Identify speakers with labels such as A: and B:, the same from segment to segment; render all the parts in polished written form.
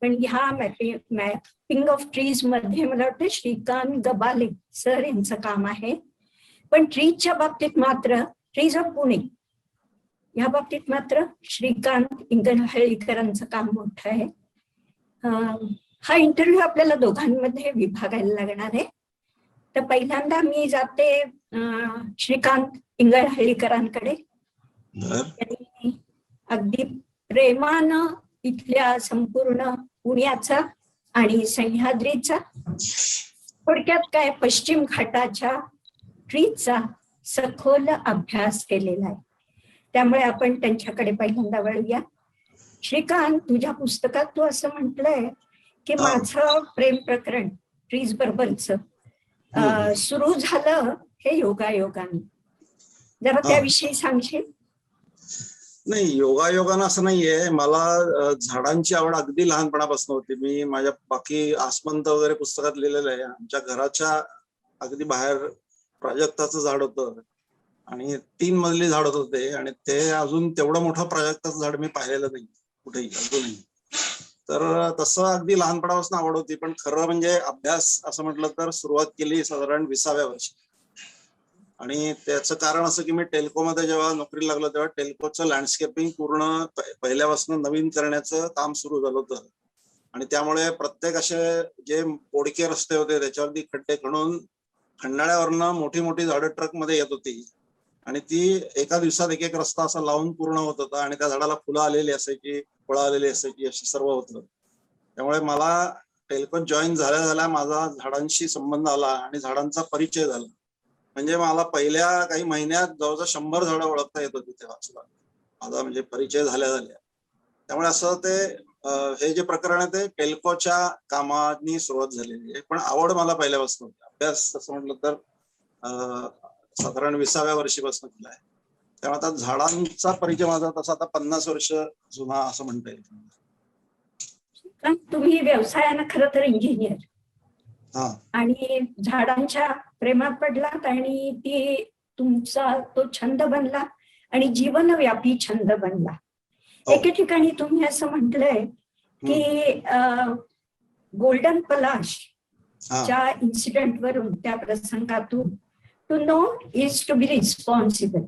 A: पण ह्या mapping of trees मध्ये मला वाटतं श्रीकांत गबाले सर यांचं काम आहे. पण ट्रीजच्या बाबतीत मात्र ट्रीज ऑफ पुणे या बाबतीत मात्र श्रीकांत इंगळहळ्ळीकरांचं काम मोठं आहे. हा इंटरव्ह्यू आपल्याला दोघांमध्ये विभागायला लागणार आहे. तर पहिल्यांदा मी जाते श्रीकांत इंगळहळ्ळीकरांकडे. त्यांनी अगदी प्रेमानं इथल्या संपूर्ण पुण्याचा आणि सह्याद्रीचा, थोडक्यात काय पश्चिम घाटाच्या ट्रीजचा सखोल अभ्यास केलेला आहे. त्यामुळे आपण त्यांच्याकडे पहिल्यांदा वळूया. श्रीकांत, तुझ्या पुस्तकात तू असं म्हटलंय की माझं प्रेम प्रकरण ट्रीज बरोबरच सुरू झालं हे योगायोगाने. जरा त्याविषयी सांगशील?
B: नाही, योगायोगानं असं नाहीये. मला झाडांची आवड अगदी लहानपणापासून होती. मी माझ्या बाकी आसमंत वगैरे पुस्तकात लिहिलेलं आहे. आमच्या घराच्या अगदी बाहेर प्राजक्ताचं झाड होतं आणि 3 मजली झाड होतं ते, आणि ते अजून तेवढं मोठं प्राजक्ताचं झाड मी पाहिलेलं नाही कुठेही अजूनही. तर तसं अगदी लहानपणापासून आवड होती. पण खरं म्हणजे अभ्यास असं म्हटलं तर सुरुवात केली साधारण 20व्या वर्षी. आणि त्याचं कारण असं की मी टेल्कोमध्ये जेव्हा नोकरीला लागलो तेव्हा टेल्कोचं लँडस्केपिंग पूर्ण पहिल्यापासून नवीन करण्याचं काम सुरू झालं होतं. आणि त्यामुळे प्रत्येक असे जे पोडके रस्ते होते त्याच्यावरती खड्डे खणून खंडाळ्यावरनं मोठी मोठी झाडं ट्रकमध्ये येत होती, आणि ती एका दिवसात एक एक रस्ता असा लावून पूर्ण होत होता. आणि त्या झाडाला फुलं आलेली असायची, फळं आलेली असायची, असं सर्व होतं. त्यामुळे मला टेल्कोत जॉईन झाल्या माझा झाडांशी संबंध आला आणि झाडांचा परिचय झाला. म्हणजे मला पहिल्या काही महिन्यात जवळजवळ 100 झाडं ओळखता येत होती तेव्हा सुद्धा, माझा म्हणजे परिचय झाल्या. त्यामुळे असं ते हे जे प्रकरण आहे ते टेल्कोच्या कामानी सुरुवात झालेली आहे. पण आवड मला पहिल्यापासून होती. अभ्यास तसं म्हटलं तर साधारण 20व्या वर्षीपासून केला आहे. त्यामुळे आता झाडांचा परिचय माझा तसा आता 50 वर्ष जुना असं म्हणता येईल.
A: तुम्ही व्यवसायानं खरं तर इंजिनियर आणि झाडांच्या प्रेमात पडलात आणि ती तुमचा तो छंद बनला आणि जीवनव्यापी छंद बनला. एके ठिकाणी तुम्ही असं म्हटलंय की गोल्डन पलाश च्या इन्सिडेंट वरून, त्या प्रसंगातून, to know is to be responsible.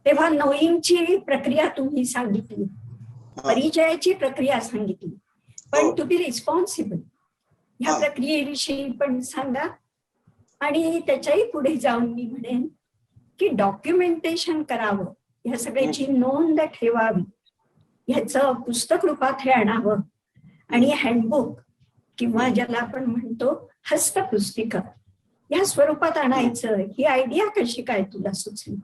A: तेव्हा नोईंगची प्रक्रिया तुम्ही सांगितली, परिचयाची प्रक्रिया सांगितली, पण टू बी रिस्पॉन्सिबल ह्या प्रक्रियेविषयी पण सांगा. आणि त्याच्याही पुढे जाऊन मी म्हणेन की डॉक्युमेंटेशन करावं, ह्या सगळ्याची नोंद ठेवावी, ह्याचं पुस्तक रूपात हे आणावं आणि हँडबुक किंवा ज्याला आपण म्हणतो हस्तपुस्तिका या स्वरूपात आणायचं. ही आयडिया कशी काय तुला सुचली?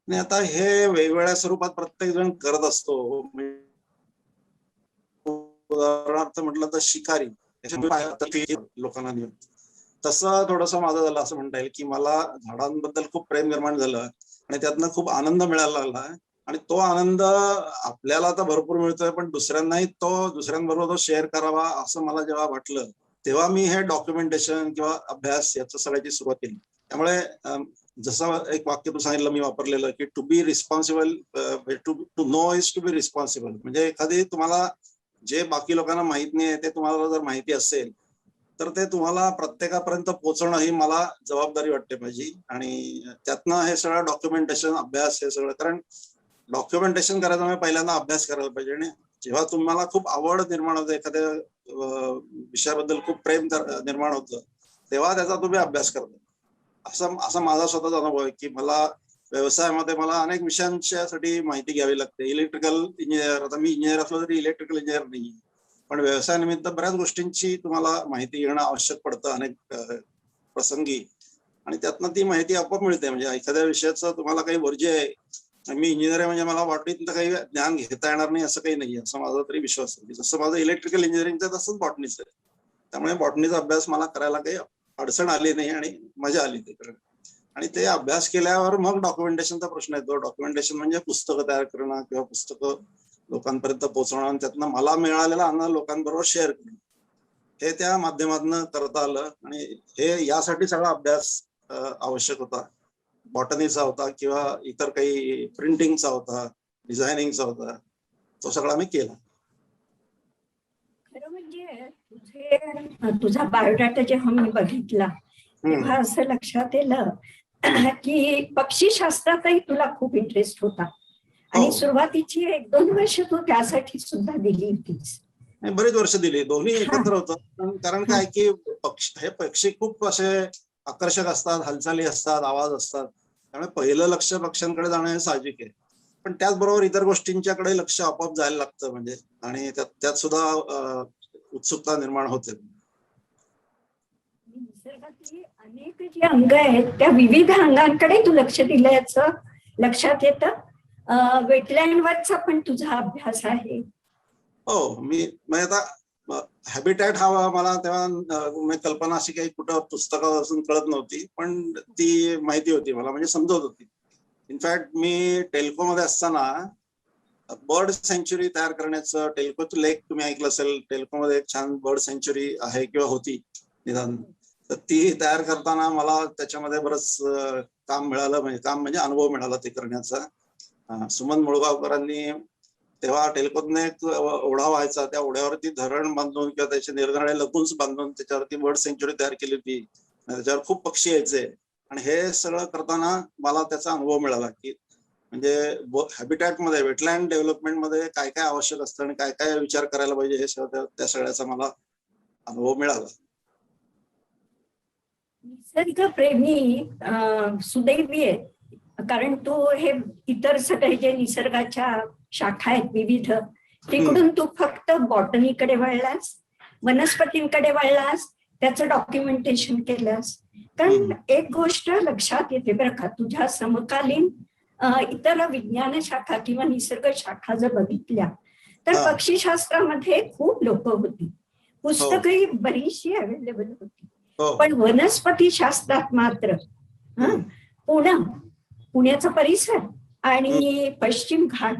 B: नाही, आता हे वेगवेगळ्या स्वरूपात प्रत्येक जण करत असतो. उदाहरणार्थ म्हटलं तर शिकारी लोकांना देऊन, तसं थोडंसं माझं झालं असं म्हणता येईल की मला झाडांबद्दल खूप प्रेम निर्माण झालं आणि त्यातनं खूप आनंद मिळायला लागला. आणि तो आनंद आपल्याला तर भरपूर मिळतोय, पण दुसऱ्यांनाही दुसऱ्यांबरोबर तो शेअर करावा असं मला जेव्हा वाटलं तेव्हा मी हे डॉक्युमेंटेशन किंवा अभ्यास याचं सगळ्याची सुरुवात केली. त्यामुळे जसं एक वाक्य तू सांगितलं मी वापरलेलं की to be responsible, to know is to be responsible. म्हणजे एखादी तुम्हाला जे बाकी लोकांना माहित नाही ते तुम्हाला जर माहिती असेल तर ते तुम्हाला प्रत्येकापर्यंत पोहोचवणं ही मला जबाबदारी वाटते माझी. आणि त्यातनं हे सगळं डॉक्युमेंटेशन, अभ्यास हे सगळं, कारण डॉक्युमेंटेशन करायचं म्हणजे पहिल्यांदा अभ्यास करायला पाहिजे. आणि जेव्हा तुम्हाला खूप आवड निर्माण होते, एखाद्या विषयाबद्दल खूप प्रेम निर्माण होतं, तेव्हा त्याचा तुम्ही अभ्यास करता. असा माझा स्वतःचा अनुभव आहे की मला व्यवसायामध्ये मला अनेक विषयांसाठी माहिती घ्यावी लागते. इलेक्ट्रिकल इंजिनियर, आता मी इंजिनियर असलो तरी इलेक्ट्रिकल इंजिनियर नाही, पण व्यवसायानिमित्त बऱ्याच गोष्टींची तुम्हाला माहिती घेणं आवश्यक पडतं अनेक प्रसंगी, आणि त्यातनं ती माहिती आपोआप मिळते. म्हणजे एखाद्या विषयाचं तुम्हाला काही वर्ज्य आहे, मी इंजिनियर आहे म्हणजे मला बॉटनीतलं काही ज्ञान घेता येणार नाही असं काही नाही, असं माझा तरी विश्वास आहे. जसं माझं इलेक्ट्रिकल इंजिनिअरिंगचं तसंच बॉटनीचं आहे. त्यामुळे बॉटनीचा अभ्यास मला करायला काही अडचण आली नाही आणि मजा आली ते करणं. आणि ते अभ्यास केल्यावर मग डॉक्युमेंटेशनचा प्रश्न येतो. डॉक्युमेंटेशन म्हणजे पुस्तकं तयार करणं किंवा पुस्तकं लोकांपर्यंत पोहोचवणं आणि त्यातनं मला मिळालेला आनंद लोकांबरोबर शेअर करणं, हे त्या माध्यमातून करता आलं. आणि हे यासाठी सगळा अभ्यास आवश्यक होता. बॉटनीचा होता किंवा इतर काही प्रिंटिंगचा होता, डिझायनिंगचा होता, तो सगळा मी केला.
A: खरं म्हणजे तुझा बायोडाटा जेव्हा मी बघितला तेव्हा असं लक्षात येलं की पक्षीशास्त्रातही तुला खूप इंटरेस्ट होता आणि सुरुवातीची 1-2 वर्ष तू त्यासाठी सुद्धा दिली होतीस.
B: बरेच वर्ष दिली, दोन्ही एकत्र होतं. कारण काय की हे पक्षी खूप असे आकर्षक असतात, हालचाली असतात, आवाज असतात, त्यामुळे पहिलं लक्ष पक्ष्यांकडे जाणं हे साहजिक आहे. पण त्याचबरोबर इतर गोष्टींच्याकडे लक्ष आपोआप जायला लागतं म्हणजे, आणि त्यात सुद्धा उत्सुकता निर्माण होते.
A: निसर्गातली अनेक जी अंग आहेत त्या विविध अंगांकडे तू लक्ष दिल्याचं लक्षात येतं. वेटलँडवरचा पण तुझा अभ्यास आहे.
B: हो, मी म्हणजे आता हॅबिटॅट हा मला तेव्हा कल्पना अशी काही कुठं पुस्तकापासून कळत नव्हती, पण ती माहिती होती मला, म्हणजे समजत होती. इनफॅक्ट मी टेल्कोमध्ये असताना बर्ड सँच्युरी तयार करण्याचं, टेल्कोचं लेक तुम्ही ऐकलं असेल, टेल्कोमध्ये एक छान बर्ड सँच्युरी आहे किंवा होती निदान, तर ती तयार करताना मला त्याच्यामध्ये बरंच काम मिळालं, म्हणजे अनुभव मिळाला ते करण्याचा. सुमन मुळगावकरांनी तेव्हा टेल्कोतने एक ओढा व्हायचा, त्या ओढ्यावरती धरण बांधून किंवा त्याचे निरनिराळे लकून्स बांधून त्याच्यावरती बर्ड सँच्युरी तयार केली होती. त्याच्यावर खूप पक्षी यायचे, आणि हे सगळं करताना मला त्याचा अनुभव मिळाला की म्हणजे हॅबिटॅटमध्ये, वेटलँड डेव्हलपमेंटमध्ये काय काय आवश्यक असतं आणि काय काय विचार करायला पाहिजे, हे सगळं त्या सगळ्याचा मला अनुभव मिळाला.
A: निसर्गप्रेमी सुदैवी आहे, कारण तू हे इतर सगळे जे निसर्गाच्या शाखा आहेत विविध, तिकडून तू फक्त बॉटनीकडे वळलास, वनस्पतींकडे वळलास, त्याचं डॉक्युमेंटेशन केलंस. कारण एक गोष्ट लक्षात येते बरं का, तुझ्या समकालीन इतर विज्ञान शाखा किंवा निसर्ग शाखा जर बघितल्या तर पक्षीशास्त्रामध्ये खूप लोक होती, पुस्तकही बरीचशी अवेलेबल होती. पण वनस्पती शास्त्रात मात्र पुण्याचा परिसर आणि पश्चिम घाट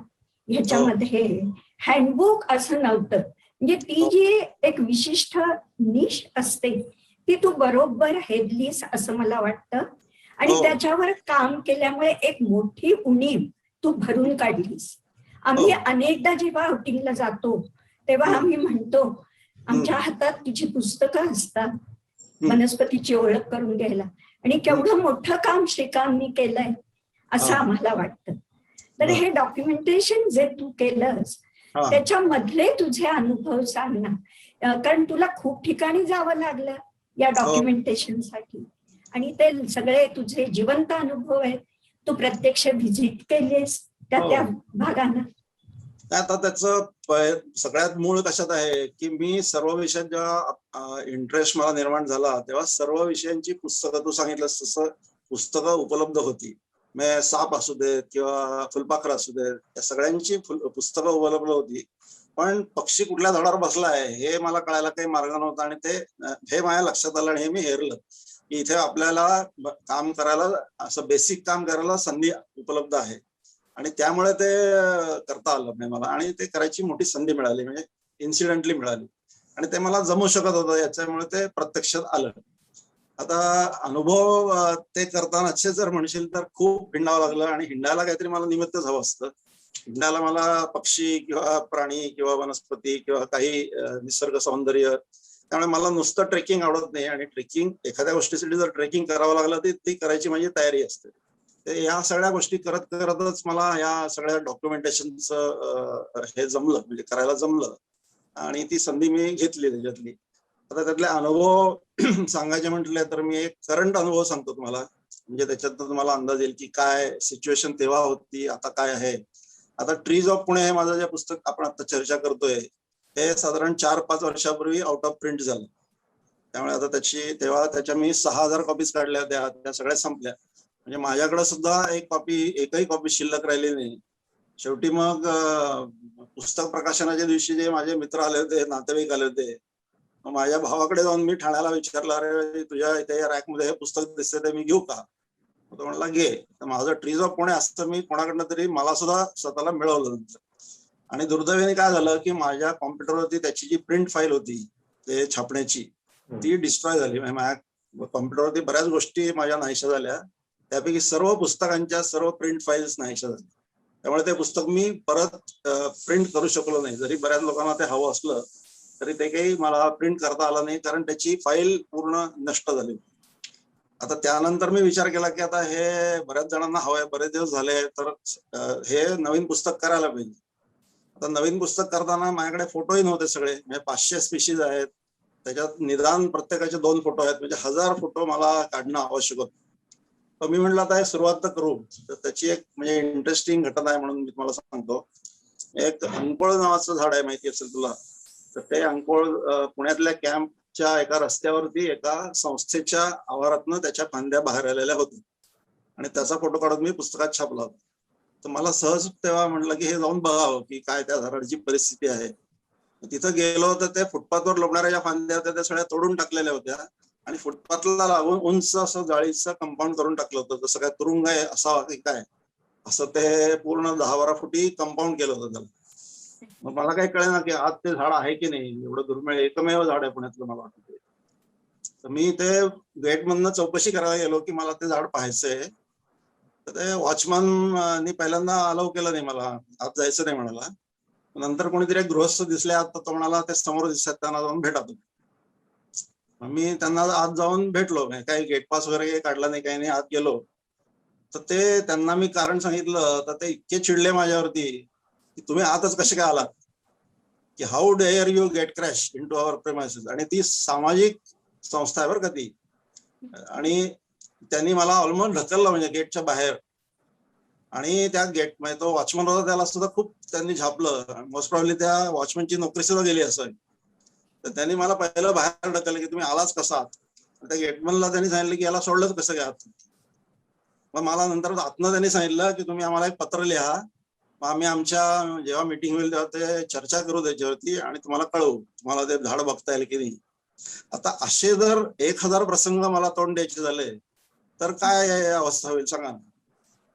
A: ह्याच्यामध्ये हँडबुक असं नव्हतं. म्हणजे ती जी एक विशिष्ट निश असते ती तू बरोबर हेदलीस असं मला वाटतं, आणि त्याच्यावर काम केल्यामुळे एक मोठी उणीव तू भरून काढलीस. आम्ही अनेकदा जेव्हा आउटिंगला जातो तेव्हा आम्ही म्हणतो आमच्या हातात तुझी पुस्तकं असतात वनस्पतीची ओळख करून घ्यायला, आणि केवढं मोठं काम श्रीकांतनी केलंय असं आम्हाला वाटतं. तर हे डॉक्युमेंटेशन जे तू केलंस त्याच्यामधले तुझे अनुभव सांग ना, कारण तुला खूप ठिकाणी जावं लागलं या डॉक्युमेंटेशन साठी, आणि ते सगळे तुझे जिवंत अनुभव आहेत, तू प्रत्यक्ष व्हिजिट केलीस त्या भागांना.
B: आता त्याचं सगळ्यात मूळ कशात आहे की मी सर्व विषयात जेव्हा इंटरेस्ट मला निर्माण झाला तेव्हा सर्व विषयांची पुस्तकं, तू सांगितलंस तसं पुस्तकं उपलब्ध होती. मग साप असू देत किंवा फुलपाखरं असू देत, या सगळ्यांची पुस्तकं उपलब्ध होती. पण पक्षी कुठल्या झाडावर बसला आहे हे मला कळायला काही मार्ग नव्हता, आणि हे माझ्या लक्षात आलं आणि हे मी हेरलं की इथे आपल्याला काम करायला, असं बेसिक काम करायला संधी उपलब्ध आहे, आणि त्यामुळे ते करता आलं नाही मला, आणि ते करायची मोठी संधी मिळाली, म्हणजे इन्सिडेंटली मिळाली, आणि ते मला जमू शकत होतं, याच्यामुळे ते प्रत्यक्षात आलं. आता अनुभव ते करताना अच्छे जर म्हणशील तर खूप हिंडावं लागलं, आणि हिंडायला काहीतरी मला निमित्तच हवं असतं. हिंडायला मला पक्षी किंवा प्राणी किंवा वनस्पती किंवा काही निसर्ग सौंदर्य, त्यामुळे मला नुसतं ट्रेकिंग आवडत नाही, आणि ट्रेकिंग एखाद्या गोष्टीसाठी जर ट्रेकिंग करावं लागलं तर ती करायची माझी तयारी असते. या सगळ्या गोष्टी करत करतच मला या सगळ्या डॉक्युमेंटेशनचं हे जमलं, म्हणजे करायला जमलं, आणि ती संधी मी घेतली त्याच्यातली. आता त्यातले अनुभव सांगायचे म्हटले तर मी एक करंट अनुभव सांगतो तुम्हाला, म्हणजे त्याच्यात तुम्हाला अंदाज येईल की काय सिच्युएशन तेव्हा होती, आता काय आहे. आता ट्रीज ऑफ पुणे हे माझं जे पुस्तक आपण आता चर्चा करतोय हे साधारण 4-5 वर्षापूर्वी आउट ऑफ प्रिंट झालं. त्यामुळे आता तेव्हा त्याच्या मी 6,000 कॉपीज काढल्या, त्या सगळ्या संपल्या. म्हणजे माझ्याकडे सुद्धा एकही कॉपी शिल्लक राहिली नाही. शेवटी मग पुस्तक प्रकाशनाच्या दिवशी जे माझे मित्र आले होते, नातेवाईक आले होते, माझ्या भावाकडे जाऊन मी ठाण्याला विचारलं, अरे तुझ्या इथे या रॅकमध्ये हे पुस्तक दिसते ते मी घेऊ का? तो म्हणला घे. तर माझं ट्रीज ऑफ पुणे असतं मी कोणाकडनं तरी मला सुद्धा स्वतःला मिळवलं नंतर. आणि दुर्दैवाने काय झालं की माझ्या कॉम्प्युटरवरती त्याची जी प्रिंट फाईल होती ते छापण्याची, ती डिस्ट्रॉय झाली. माझ्या कॉम्प्युटरवरती बऱ्याच गोष्टी माझ्या नाहीशा झाल्या, त्यापैकी सर्व पुस्तकांच्या सर्व प्रिंट फाईल्स नाहीशा झाल्या. त्यामुळे ते पुस्तक मी परत प्रिंट करू शकलो नाही, जरी बऱ्याच लोकांना ते हवं असलं तरी ते काही मला प्रिंट करता आलं नाही, कारण त्याची फाईल पूर्ण नष्ट झाली. आता त्यानंतर मी विचार केला की आता हे बऱ्याच जणांना हवंय, बरेच दिवस झाले, तर हे नवीन पुस्तक करायला पाहिजे. आता नवीन पुस्तक करताना माझ्याकडे फोटोही नव्हते सगळे, म्हणजे 500 स्पीशीज आहेत, त्याच्यात निदान प्रत्येकाचे 2 फोटो आहेत, म्हणजे 1000 फोटो मला काढणं आवश्यक होतं. तर मी म्हटलं आता हे सुरुवात तर करू. तर त्याची एक म्हणजे इंटरेस्टिंग घटना आहे म्हणून मी तुम्हाला सांगतो. एक अंकोळ नावाचं झाड आहे, माहिती असेल तुला. तर ते अंकोळ पुण्यातल्या कॅम्पच्या एका रस्त्यावरती एका संस्थेच्या आवारातनं त्याच्या फांद्या बाहेर आलेल्या होत्या आणि त्याचा फोटो काढून मी पुस्तकात छापला होता. तर मला सहज तेव्हा म्हटलं की हे जाऊन बघावं की काय त्या झाडाची परिस्थिती आहे. तिथं गेलो तर ते फुटपाथवर लोबणाऱ्या ज्या फांद्या होत्या त्या सगळ्या तोडून टाकलेल्या होत्या आणि फुटपाथला लागून उंच असं जाळीचं कंपाऊंड करून टाकलं होतं, जसं काय तुरुंग आहे असावा की काय, असं ते पूर्ण 10-12 फुटी कंपाऊंड केलं होतं त्याला. मग मला काही कळेना की आज ते झाड आहे की नाही, एवढं दुर्मिळ एकमेव झाड आहे पुण्यातलं मला वाटतं. तर मी ते गेट मधनं चौकशी करायला गेलो की मला ते झाड पाहायचंय. तर ते वॉचमननी पहिल्यांदा अलाव केलं नाही मला, आत जायचं नाही म्हणाला. नंतर कोणीतरी एक गृहस्थ दिसले आत, तर तो म्हणाला ते समोर दिसतात त्यांना जाऊन भेटा तुम्ही. मी त्यांना आत जाऊन भेटलो, काही गेट पास वगैरे काही काढला नाही, काही नाही, आत गेलो. तर ते त्यांना मी कारण सांगितलं तर ते इतके चिडले माझ्यावरती की तुम्ही आतच कसे काय आलात, की how dare you get crash into our premises. आणि ती सामाजिक संस्था आहे बरं का ती. आणि त्यांनी मला ऑलमोस्ट ढकललं म्हणजे गेटच्या बाहेर. आणि त्या गेट म्हणजे तो वॉचमन होता त्याला सुद्धा खूप त्यांनी झापलं. मोस्ट प्रॉब्ली त्या वॉचमनची नोकरी सुद्धा गेली असं. तर त्यांनी मला पहिलं बाहेर ढकललं की तुम्ही आलाच कसा आहात. त्या गेटमनला त्यांनी सांगितलं की याला सोडलंच कसं काय आत. मग मला नंतर आतनं त्यांनी सांगितलं की तुम्ही आम्हाला एक पत्र लिहा, मग आम्ही आमच्या जेव्हा मीटिंग होईल तेव्हा ते चर्चा करू त्याच्यावरती आणि तुम्हाला कळवू तुम्हाला ते झाड बघता येईल की नाही. आता असे जर 1000 प्रसंग मला तोंड द्यायचे झाले तर काय अवस्था होईल सांगा.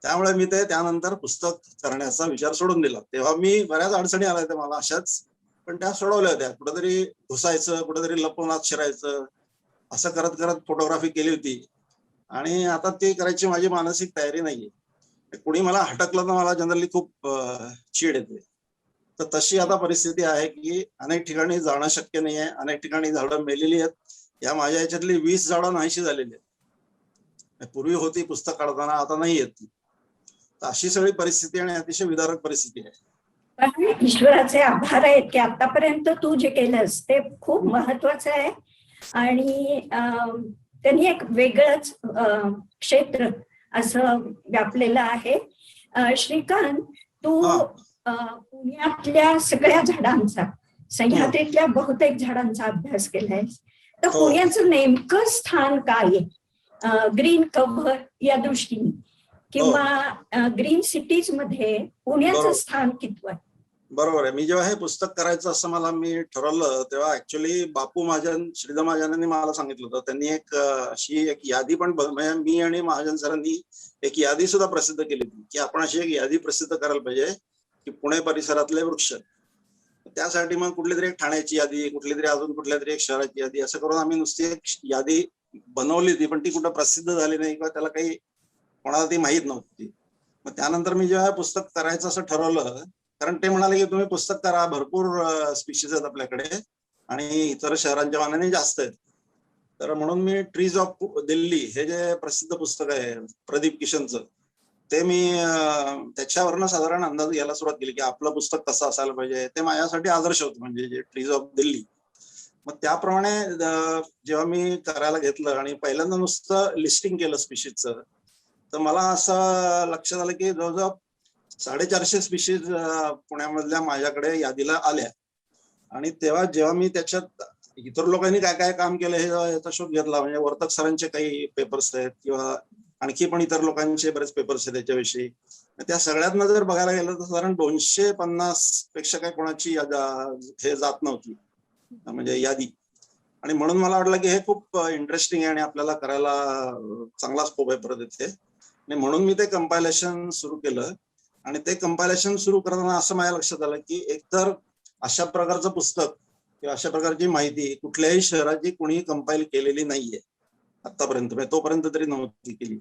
B: त्यामुळे मी ते त्यानंतर पुस्तक करण्याचा विचार सोडून दिला. तेव्हा मी बऱ्याच अडचणी आल्या होत्या मला अशाच, पण त्या सोडवल्या होत्या. कुठेतरी घुसायचं, कुठेतरी लपून आत शिरायचं, असं करत करत फोटोग्राफी केली होती. आणि आता ते करायची माझी मानसिक तयारी नाहीये. कुणी मला हटकलं तर मला जनरली खूप चीड येते. तर तशी आता परिस्थिती आहे की अनेक ठिकाणी जाणं शक्य नाही आहे, अनेक ठिकाणी झाडं मेलेली आहेत. या माझ्या याच्यातली 20 झाडं नाहीशी झालेली आहेत. पूर्वी होती पुस्तक काढताना, आता नाही येत. तर अशी सगळी परिस्थिती आणि अतिशय विदारक परिस्थिती आहे.
A: पण ईश्वराचे आभार आहेत की आतापर्यंत तू जे केलंस ते खूप महत्वाचं आहे. आणि त्यांनी एक वेगळंच क्षेत्र असं व्यापलेलं आहे. श्रीकांत, तू पुण्यातल्या सगळ्या झाडांचा, सह्याद्रीतल्या बहुतेक झाडांचा अभ्यास केलाय. तर पुण्याचं नेमकं स्थान काय आहे ग्रीन कव्हर या दृष्टीने, किंवा ग्रीन सिटीज मध्ये पुण्याचं स्थान कितवं आहे?
B: बरोबर आहे. मी जेव्हा हे पुस्तक करायचं असं मी ठरवलं तेव्हा ऍक्च्युअली बापू महाजन, श्रीधर महाजनांनी मला सांगितलं होतं. त्यांनी एक अशी एक यादी पण, म्हणजे मी आणि महाजन सरांनी एक यादी सुद्धा प्रसिद्ध केली होती की आपण अशी एक यादी प्रसिद्ध करायला पाहिजे की पुणे परिसरातले वृक्ष. त्यासाठी मग कुठली तरी एक ठाण्याची यादी, कुठली तरी अजून कुठल्या तरी एक शहराची यादी, असं करून आम्ही नुसती एक यादी बनवली होती, पण ती कुठं प्रसिद्ध झाली नाही किंवा त्याला काही कोणाला ती माहीत नव्हती. मग त्यानंतर मी जेव्हा पुस्तक करायचं असं ठरवलं, कारण ते म्हणाले की तुम्ही पुस्तक करा, भरपूर स्पीशीज आहेत आपल्याकडे आणि इतर शहरांच्या मानाने जास्त आहेत. तर म्हणून मी ट्रीज ऑफ दिल्ली हे जे प्रसिद्ध पुस्तक आहे प्रदीप किशनचं, ते मी त्याच्यावरनं साधारण अंदाज घ्यायला सुरुवात केली की आपलं पुस्तक कसं असायला पाहिजे. ते माझ्यासाठी आदर्श होतं, म्हणजे जे ट्रीज ऑफ दिल्ली. मग त्याप्रमाणे जेव्हा मी करायला घेतलं आणि पहिल्यांदा नुसतं लिस्टिंग केलं स्पीशीजचं, तर मला असं लक्षात आलं की जवळजवळ 450 स्पीशीज पुण्यामधल्या माझ्याकडे यादीला आल्या. आणि तेव्हा जेव्हा मी त्याच्यात इतर लोकांनी काय काय काम केलं हे याचा शोध घेतला, म्हणजे वर्तक सरांचे काही पेपर्स आहेत किंवा आणखी पण इतर लोकांचे बरेच पेपर्स आहेत त्याच्याविषयी, त्या सगळ्यांना जर बघायला गेलं तर साधारण 250 पेक्षा काही कोणाची हे जात नव्हती म्हणजे यादी. आणि म्हणून मला वाटलं की हे खूप इंटरेस्टिंग आहे आणि आपल्याला करायला चांगला स्कोप आहे परत इथे. आणि म्हणून मी ते कंपायलेशन सुरू केलं. आणि ते कंपायलेशन सुरू करताना असं माझ्या लक्षात आलं की एकतर अशा प्रकारचं पुस्तक किंवा अशा प्रकारची माहिती कुठल्याही शहराची कोणी कंपाईल केलेली नाहीये आतापर्यंत, तोपर्यंत तरी नव्हती केली.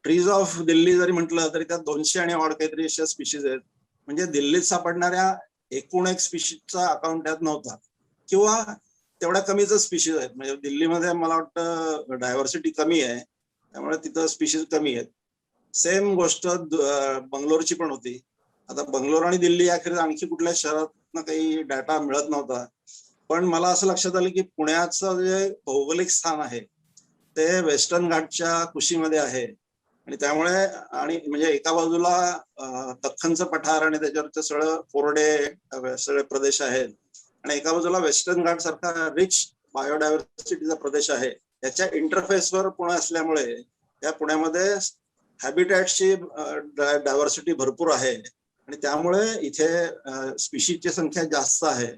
B: ट्रीज ऑफ दिल्ली जरी म्हटलं तरी त्यात 200 आणि ऑड काहीतरी अशा स्पीशीज आहेत. म्हणजे दिल्लीत सापडणाऱ्या एकूण एक स्पीशीजचा अकाउंट त्यात नव्हता. किंवा तेवढ्या कमीच स्पीशीज आहेत. म्हणजे दिल्लीमध्ये मला वाटतं डायव्हर्सिटी कमी आहे, त्यामुळे तिथं स्पीशीज कमी आहेत. सेम गोष्ट बंगलोरची पण होती. आता बंगलोर आणि दिल्ली अखेर आणखी कुठल्या शहरात काही डाटा मिळत नव्हता, पण मला असं लक्षात आलं की पुण्याचं जे भौगोलिक स्थान आहे ते वेस्टर्न घाटच्या कुशीमध्ये आहे, आणि त्यामुळे आणि म्हणजे एका बाजूला दख्खनचं पठार आणि त्याच्यावरचे सगळं कोरडे सगळे प्रदेश आहेत, आणि एका बाजूला वेस्टर्न घाट सारखा रिच बायोडायव्हर्सिटीचा प्रदेश आहे. याच्या इंटरफेसवर पुणे असल्यामुळे या पुण्यामध्ये हॅबिटॅटची डायव्हर्सिटी भरपूर आहे, आणि त्यामुळे इथे स्पीशीजची संख्या जास्त आहे.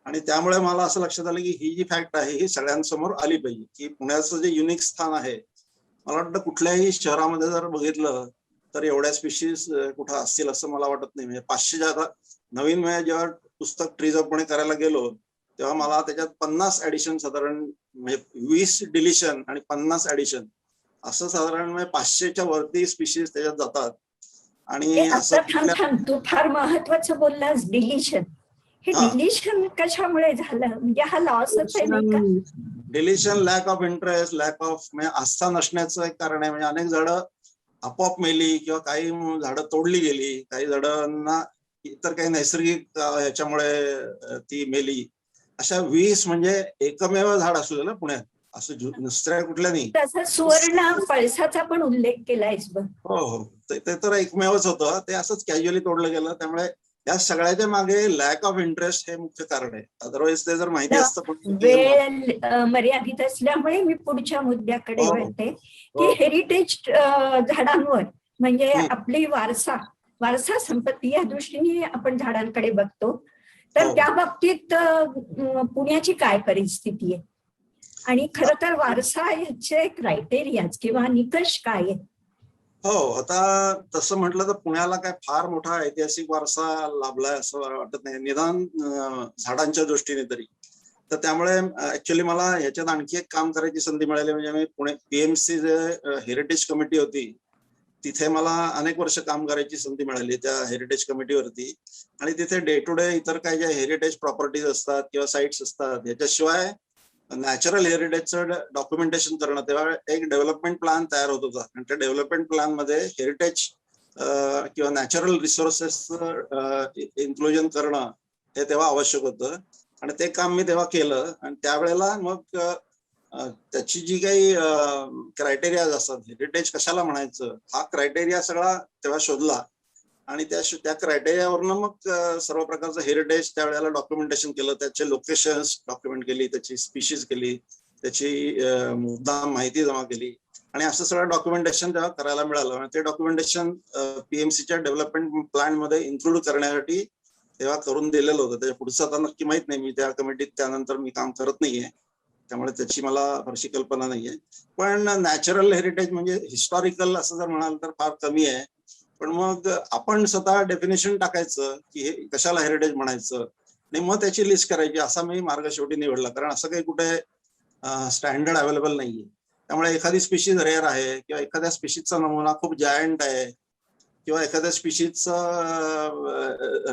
B: आणि त्यामुळे मला असं लक्षात आलं की ही जी फॅक्ट आहे ही सगळ्यांसमोर आली पाहिजे की पुण्याचं जे युनिक स्थान आहे, मला वाटतं कुठल्याही शहरामध्ये जर बघितलं तर एवढ्या स्पीशीज कुठं असतील असं मला वाटत नाही. म्हणजे 500 आता नवीन वेळा जेव्हा पुस्तक ट्रीज ऑफ पुणे करायला गेलो तेव्हा मला त्याच्यात 50 ऍडिशन साधारण, म्हणजे 20 डिलिशन आणि 50 ऍडिशन असं साधारण म्हणजे 500च्या वरती स्पीशीज त्याच्यात जातात. आणि असं
A: तू फार महत्वाचं बोललास, डिलिशन. हे डिलिशन कशामुळे झालं? म्हणजे हा लॉसच आहे नाही का?
B: Deletion lack of interest, lack of म्हणजे आस्था नसण्याचं एक कारण आहे. म्हणजे अनेक झाडं आपोआप मेली किंवा काही झाडं तोडली गेली, काही झाडांना इतर काही नैसर्गिक ह्याच्यामुळे ती मेली. अशा 20 म्हणजे एकमेव झाड असू ना पुण्यात, असं दुसऱ्या कुठल्या नाही.
A: तसं सुवर्ण पळसाचा पण उल्लेख केलायस बघ.
B: हो, ते तर एकमेवच होतं, ते असंच कॅज्युअली तोडलं गेलं. त्यामुळे या सगळ्याच्या मागे लॅक ऑफ इंटरेस्ट हे मुख्य कारण आहे. अदरवाईज ते जर माहिती असतं.
A: वेळ मर्यादित असल्यामुळे मी पुढच्या मुद्द्याकडे वळते की हेरिटेज झाडांवर म्हणजे आपली वारसा संपत्ती या दृष्टीने आपण झाडांकडे बघतो, तर त्या बाबतीत पुण्याची काय परिस्थिती आहे आणि खरं तर वारसा याचे क्रायटेरिया किंवा निकष काय आहेत?
B: हो, आता तसं म्हटलं तर पुण्याला काय फार मोठा ऐतिहासिक वारसा लाभलाय असं वाटत नाही, निदान झाडांच्या दृष्टीने तरी. तर त्यामुळे ऍक्च्युली मला ह्याच्यात आणखी एक काम करायची संधी मिळाली. म्हणजे मी पुणे PMC जे हेरिटेज कमिटी होती तिथे मला अनेक वर्ष काम करायची संधी मिळाली त्या हेरिटेज कमिटीवरती. आणि तिथे डे टू डे इतर काही ज्या हेरिटेज प्रॉपर्टीज असतात किंवा साईट्स असतात याच्याशिवाय नॅचरल हेरिटेजचं डॉक्युमेंटेशन करणं, तेव्हा एक डेव्हलपमेंट प्लॅन तयार होत होता, आणि त्या डेव्हलपमेंट प्लॅन मध्ये हेरिटेज किंवा नॅचरल रिसोर्सेसचं इन्क्लुजन करणं हे तेव्हा आवश्यक होतं, आणि ते काम मी तेव्हा केलं. आणि त्यावेळेला मग त्याची जी काही क्रायटेरिया असतात, हेरिटेज कशाला म्हणायचं हा क्रायटेरिया सगळा तेव्हा शोधला, आणि त्या क्रायटेरियावरनं मग सर्व प्रकारचं हेरिटेज त्यावेळेला डॉक्युमेंटेशन केलं. त्याचे लोकेशन्स डॉक्युमेंट केली, त्याची स्पीशीज केली, त्याची मुद्दाम माहिती जमा केली, आणि असं सगळं डॉक्युमेंटेशन तेव्हा करायला मिळालं. आणि ते डॉक्युमेंटेशन PMCच्या डेव्हलपमेंट प्लॅन मध्ये इन्क्लूड करण्यासाठी तेव्हा करून दिलेलं होतं. त्याच्या पुढचं आता नक्की माहित नाही, मी त्या कमिटीत त्यानंतर मी काम करत नाहीये, त्यामुळे त्याची मला फारशी कल्पना नाहीये. पण नॅचरल हेरिटेज म्हणजे हिस्टॉरिकल असं जर म्हणाल तर फार कमी आहे. पण मग आपण स्वतः डेफिनेशन टाकायचं की हे कशाला हेरिटेज म्हणायचं, आणि मग त्याची लिस्ट करायची, असा मी मार्ग शेवटी निवडला. कारण असं काही कुठे स्टँडर्ड अवेलेबल नाहीये. त्यामुळे एखादी स्पीशीज रेअर आहे किंवा एखाद्या स्पीशीजचा नमुना खूप जायंट आहे किंवा एखाद्या स्पीशीजचा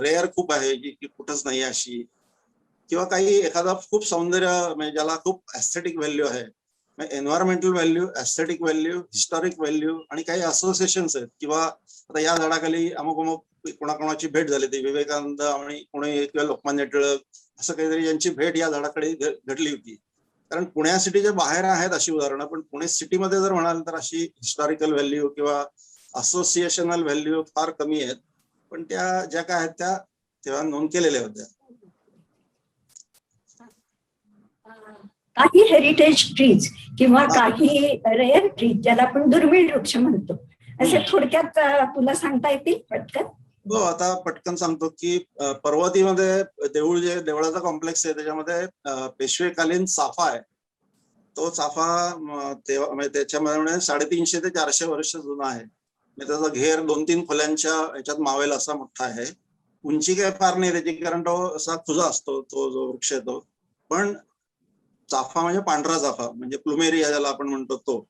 B: रेअर खूप आहे जी कुठंच नाही अशी, किंवा काही एखादा खूप सौंदर्य म्हणजे ज्याला खूप ऍस्थेटिक व्हॅल्यू आहे, environmental value, aesthetic value, historic value, आणि काही असोसिएशन्स आहेत. किंवा आता या झाडाखाली अमुक अमुक कोणाकोणाची भेट झाली, ती विवेकानंद आणि पुणे किंवा लोकमान्य टिळक असं काहीतरी यांची भेट या झाडाकडे घडली होती. कारण पुण्या सिटीच्या बाहेर आहेत अशी उदाहरणं, पण पुणे सिटीमध्ये जर म्हणाल तर अशी हिस्टॉरिकल व्हॅल्यू किंवा असोसिएशनल व्हॅल्यू फार कमी आहेत. पण त्या ज्या काय आहेत त्या तेव्हा नोंद केलेल्या होत्या.
A: काही हेरिटेज ट्रीज किंवा काही रेअर ट्रीज ज्याला आपण दुर्मिळ वृक्ष म्हणतो, असे थोडक्यात तुला सांगता येतील पटकन?
B: हो, आता पटकन सांगतो की पर्वतीमध्ये देवळाचा कॉम्प्लेक्स आहे, त्याच्यामध्ये पेशवेकालीन चाफा आहे. तो चाफा तेव्हा त्याच्यामध्ये 350 ते 400 वर्ष जुना आहे. त्याचा घेर 2-3 खोल्यांच्या याच्यात मावेल असा मोठा आहे. उंची काय फार नाही त्याची, कारण तो असा खुजा असतो तो जो वृक्ष आहे तो. पण चाफा म्हणजे पांढरा चाफा, म्हणजे प्लुमेरिया ज्याला आपण म्हणतो तो.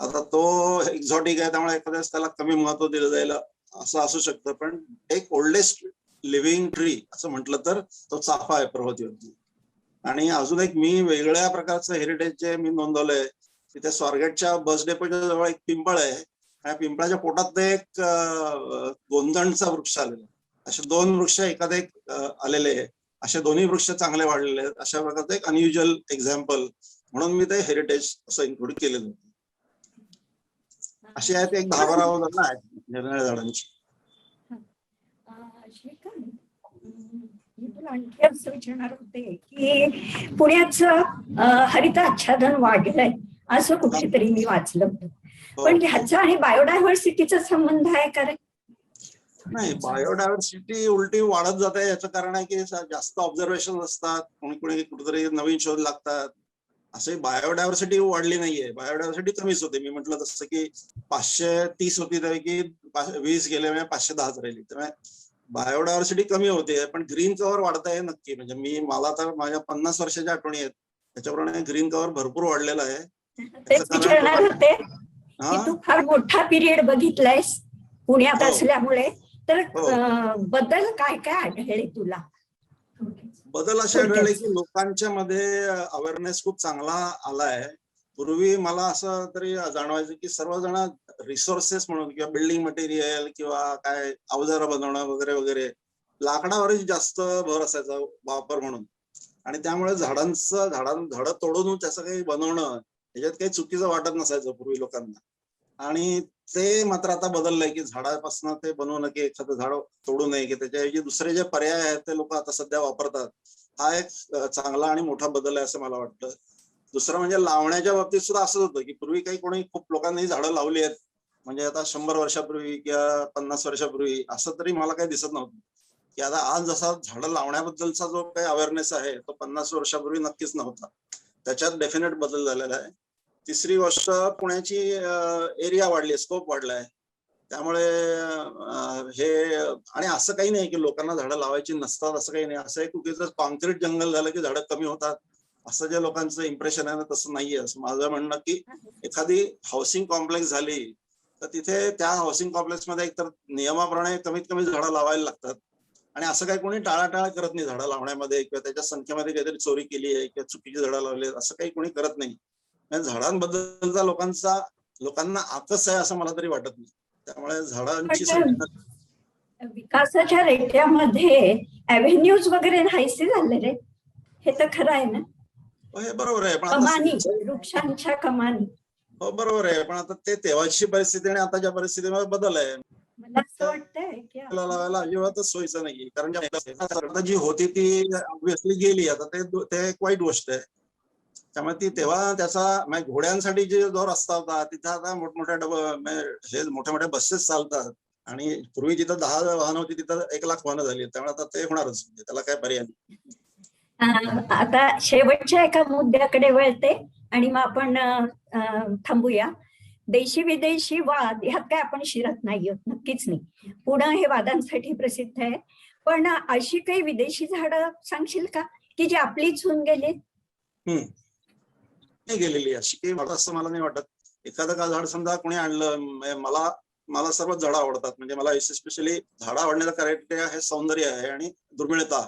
B: आता तो एक्झॉटिक आहे, त्यामुळे एखाद्याच त्याला कमी महत्व दिलं जाईल असं असू शकतं. पण एक ओल्डेस्ट लिव्हिंग ट्री असं म्हटलं तर तो चाफा आहे पर्वतीवरती. आणि अजून एक मी वेगळ्या प्रकारचं हेरिटेज जे मी नोंदवलंय, तिथे स्वारगेटच्या बस डेपोच्या जवळ एक पिंपळ आहे आणि पिंपळाच्या पोटात ते एक गोंधणचा वृक्ष आलेला. असे 2 वृक्ष एखादे एक आलेले आहे, असे दोन्ही वृक्ष चांगले वाढलेले आहेत. अशा प्रकारचं एक अनयुज्युअल एक्झाम्पल म्हणून मी ते हेरिटेज असं इन्क्लूड केलेलं होतं. अशी आहेत एक 10-12 उदाहरणं आहेत निरनिराळ्या झाडांची.
A: मी तुला आणखी असं विचारणार होते की पुण्याचं हरित आच्छादन वाढलंय असं कुठेतरी मी वाचलं होतं, पण ह्याचा आणि बायोडायव्हर्सिटीचा संबंध आहे का रे?
B: नाही, बायोडायव्हर्सिटी उलटी वाढत जाते. याचं कारण आहे की जास्त ऑब्झर्वेशन असतात, कोणी कुठेतरी नवीन शोध लागतात. असे बायोडायव्हर्सिटी वाढली नाहीये, बायोडायव्हर्सिटी कमीच होते. मी म्हटलं तसं की 530 होती त्यापैकी 20 गेले, 510 राहिली. त्यामुळे बायोडायव्हर्सिटी कमी होते, पण ग्रीन कव्हर वाढत आहे नक्की. म्हणजे मला तर माझ्या 50 वर्षाच्या आठवणी आहेत, त्याच्याप्रमाणे ग्रीन कव्हर भरपूर वाढलेला आहे.
A: तू फार मोठा पिरियड बघितलायस पुण्यात असल्यामुळे, तर बदल काय काय आढळले तुला?
B: बदल असे आढळले की लोकांच्या मध्ये अवेअरनेस खूप चांगला आलाय. पूर्वी मला असं तरी जाणवायचं की सर्वजण रिसोर्सेस म्हणून किंवा बिल्डिंग मटेरियल किंवा काय अवजारं बनवणं वगैरे वगैरे लाकडावरच जास्त भर असायचा वापर म्हणून, आणि त्यामुळे झाडं तोडून त्याचं काही बनवणं याच्यात काही चुकीचं वाटत नसायचं पूर्वी लोकांना. आणि ते मात्र आता बदललंय की झाडापासून ते बनवू नये, एखादं झाड तोडू नये, की त्याच्याऐवजी दुसरे जे पर्याय आहेत ते लोक आता सध्या वापरतात. हा एक चांगला आणि मोठा बदल आहे असं मला वाटतं. दुसरं म्हणजे लावण्याच्या बाबतीत सुद्धा असंच होतं की पूर्वी कोणी खूप लोकांनी झाडं लावली आहेत, म्हणजे आता 100 वर्षापूर्वी किंवा 50 वर्षापूर्वी असं तरी मला काही दिसत नव्हतं. की आता आज जसा झाडं लावण्याबद्दलचा जो काही अवेअरनेस आहे तो 50 वर्षापूर्वी नक्कीच नव्हता. त्याच्यात डेफिनेट बदल झालेला आहे. तिसरी गोष्ट, पुण्याची एरिया वाढली, स्कोप वाढलाय. त्यामुळे हे, आणि असं काही नाही की लोकांना झाडं लावायची नसतात असं काही नाही. असं एक कॉन्क्रीट जंगल झालं की झाडं कमी होतात असं जे लोकांचं इम्प्रेशन आहे ना, तसं नाहीये. असं माझं म्हणणं की एखादी हाऊसिंग कॉम्प्लेक्स झाली तर तिथे त्या हाऊसिंग कॉम्प्लेक्स मध्ये एकतर नियमाप्रमाणे कमीत कमी झाडं लावायला लागतात, आणि असं काही कोणी टाळाटाळ करत नाही झाडं लावण्यामध्ये, किंवा त्याच्या संख्येमध्ये काहीतरी चोरी केली आहे किंवा चुकीची झाडं लावली असं काही कोणी करत नाही. झाडांबद्दलचा लोकांना आकस आहे असं मला तरी वाटत नाही. त्यामुळे झाडांची
A: विकासाच्या रेट्यामध्ये अव्हेन्यूज वगैरे नाहीसे झाले रे, हे तर खरं आहे ना?
B: हे बरोबर आहे, पण
A: कमानी, वृक्षांच्या कमानी.
B: हो बरोबर आहे, पण आता ते तेव्हाची परिस्थिती आणि आताच्या परिस्थितीमध्ये बदल आहे.
A: मला असं वाटतंय की
B: लावायला अजिबातच सोयीचं नाहीये, कारण जी होती ती ऑब्व्हियसली गेली. आता ते एक वाईट गोष्ट आहे. त्यामुळे ती तेव्हा त्याचा घोड्यांसाठी जो रस्ता होता तिथं आता मोठ्या मोठ्या बसेस चालतात, आणि पूर्वी जिथं 10 वाहनं होती तिथं 1 लाख वाहनं झाली. त्यामुळे आता ते होणारच, त्याला काय पर्याय नाही.
A: आता शेवटच्या एका मुद्द्याकडे वळते आणि मग आपण थांबूया. देशी विदेशी वाद ह्यात काय आपण शिरत नाही आहोत, नक्कीच नाही. पुणे हे वादांसाठी प्रसिद्ध आहे, पण अशी काही विदेशी झाडं सांगशील का की जी आपलीच होऊन गेली?
B: नाही गेलेली अशी काही असं मला नाही वाटत. एखादं का झाड समजा कोणी आणलं, मला सर्वच झाडं आवडतात. म्हणजे मला स्पेशली झाडं आवडण्याचं क्रायटेरिया हे सौंदर्य आहे आणि दुर्मिळता.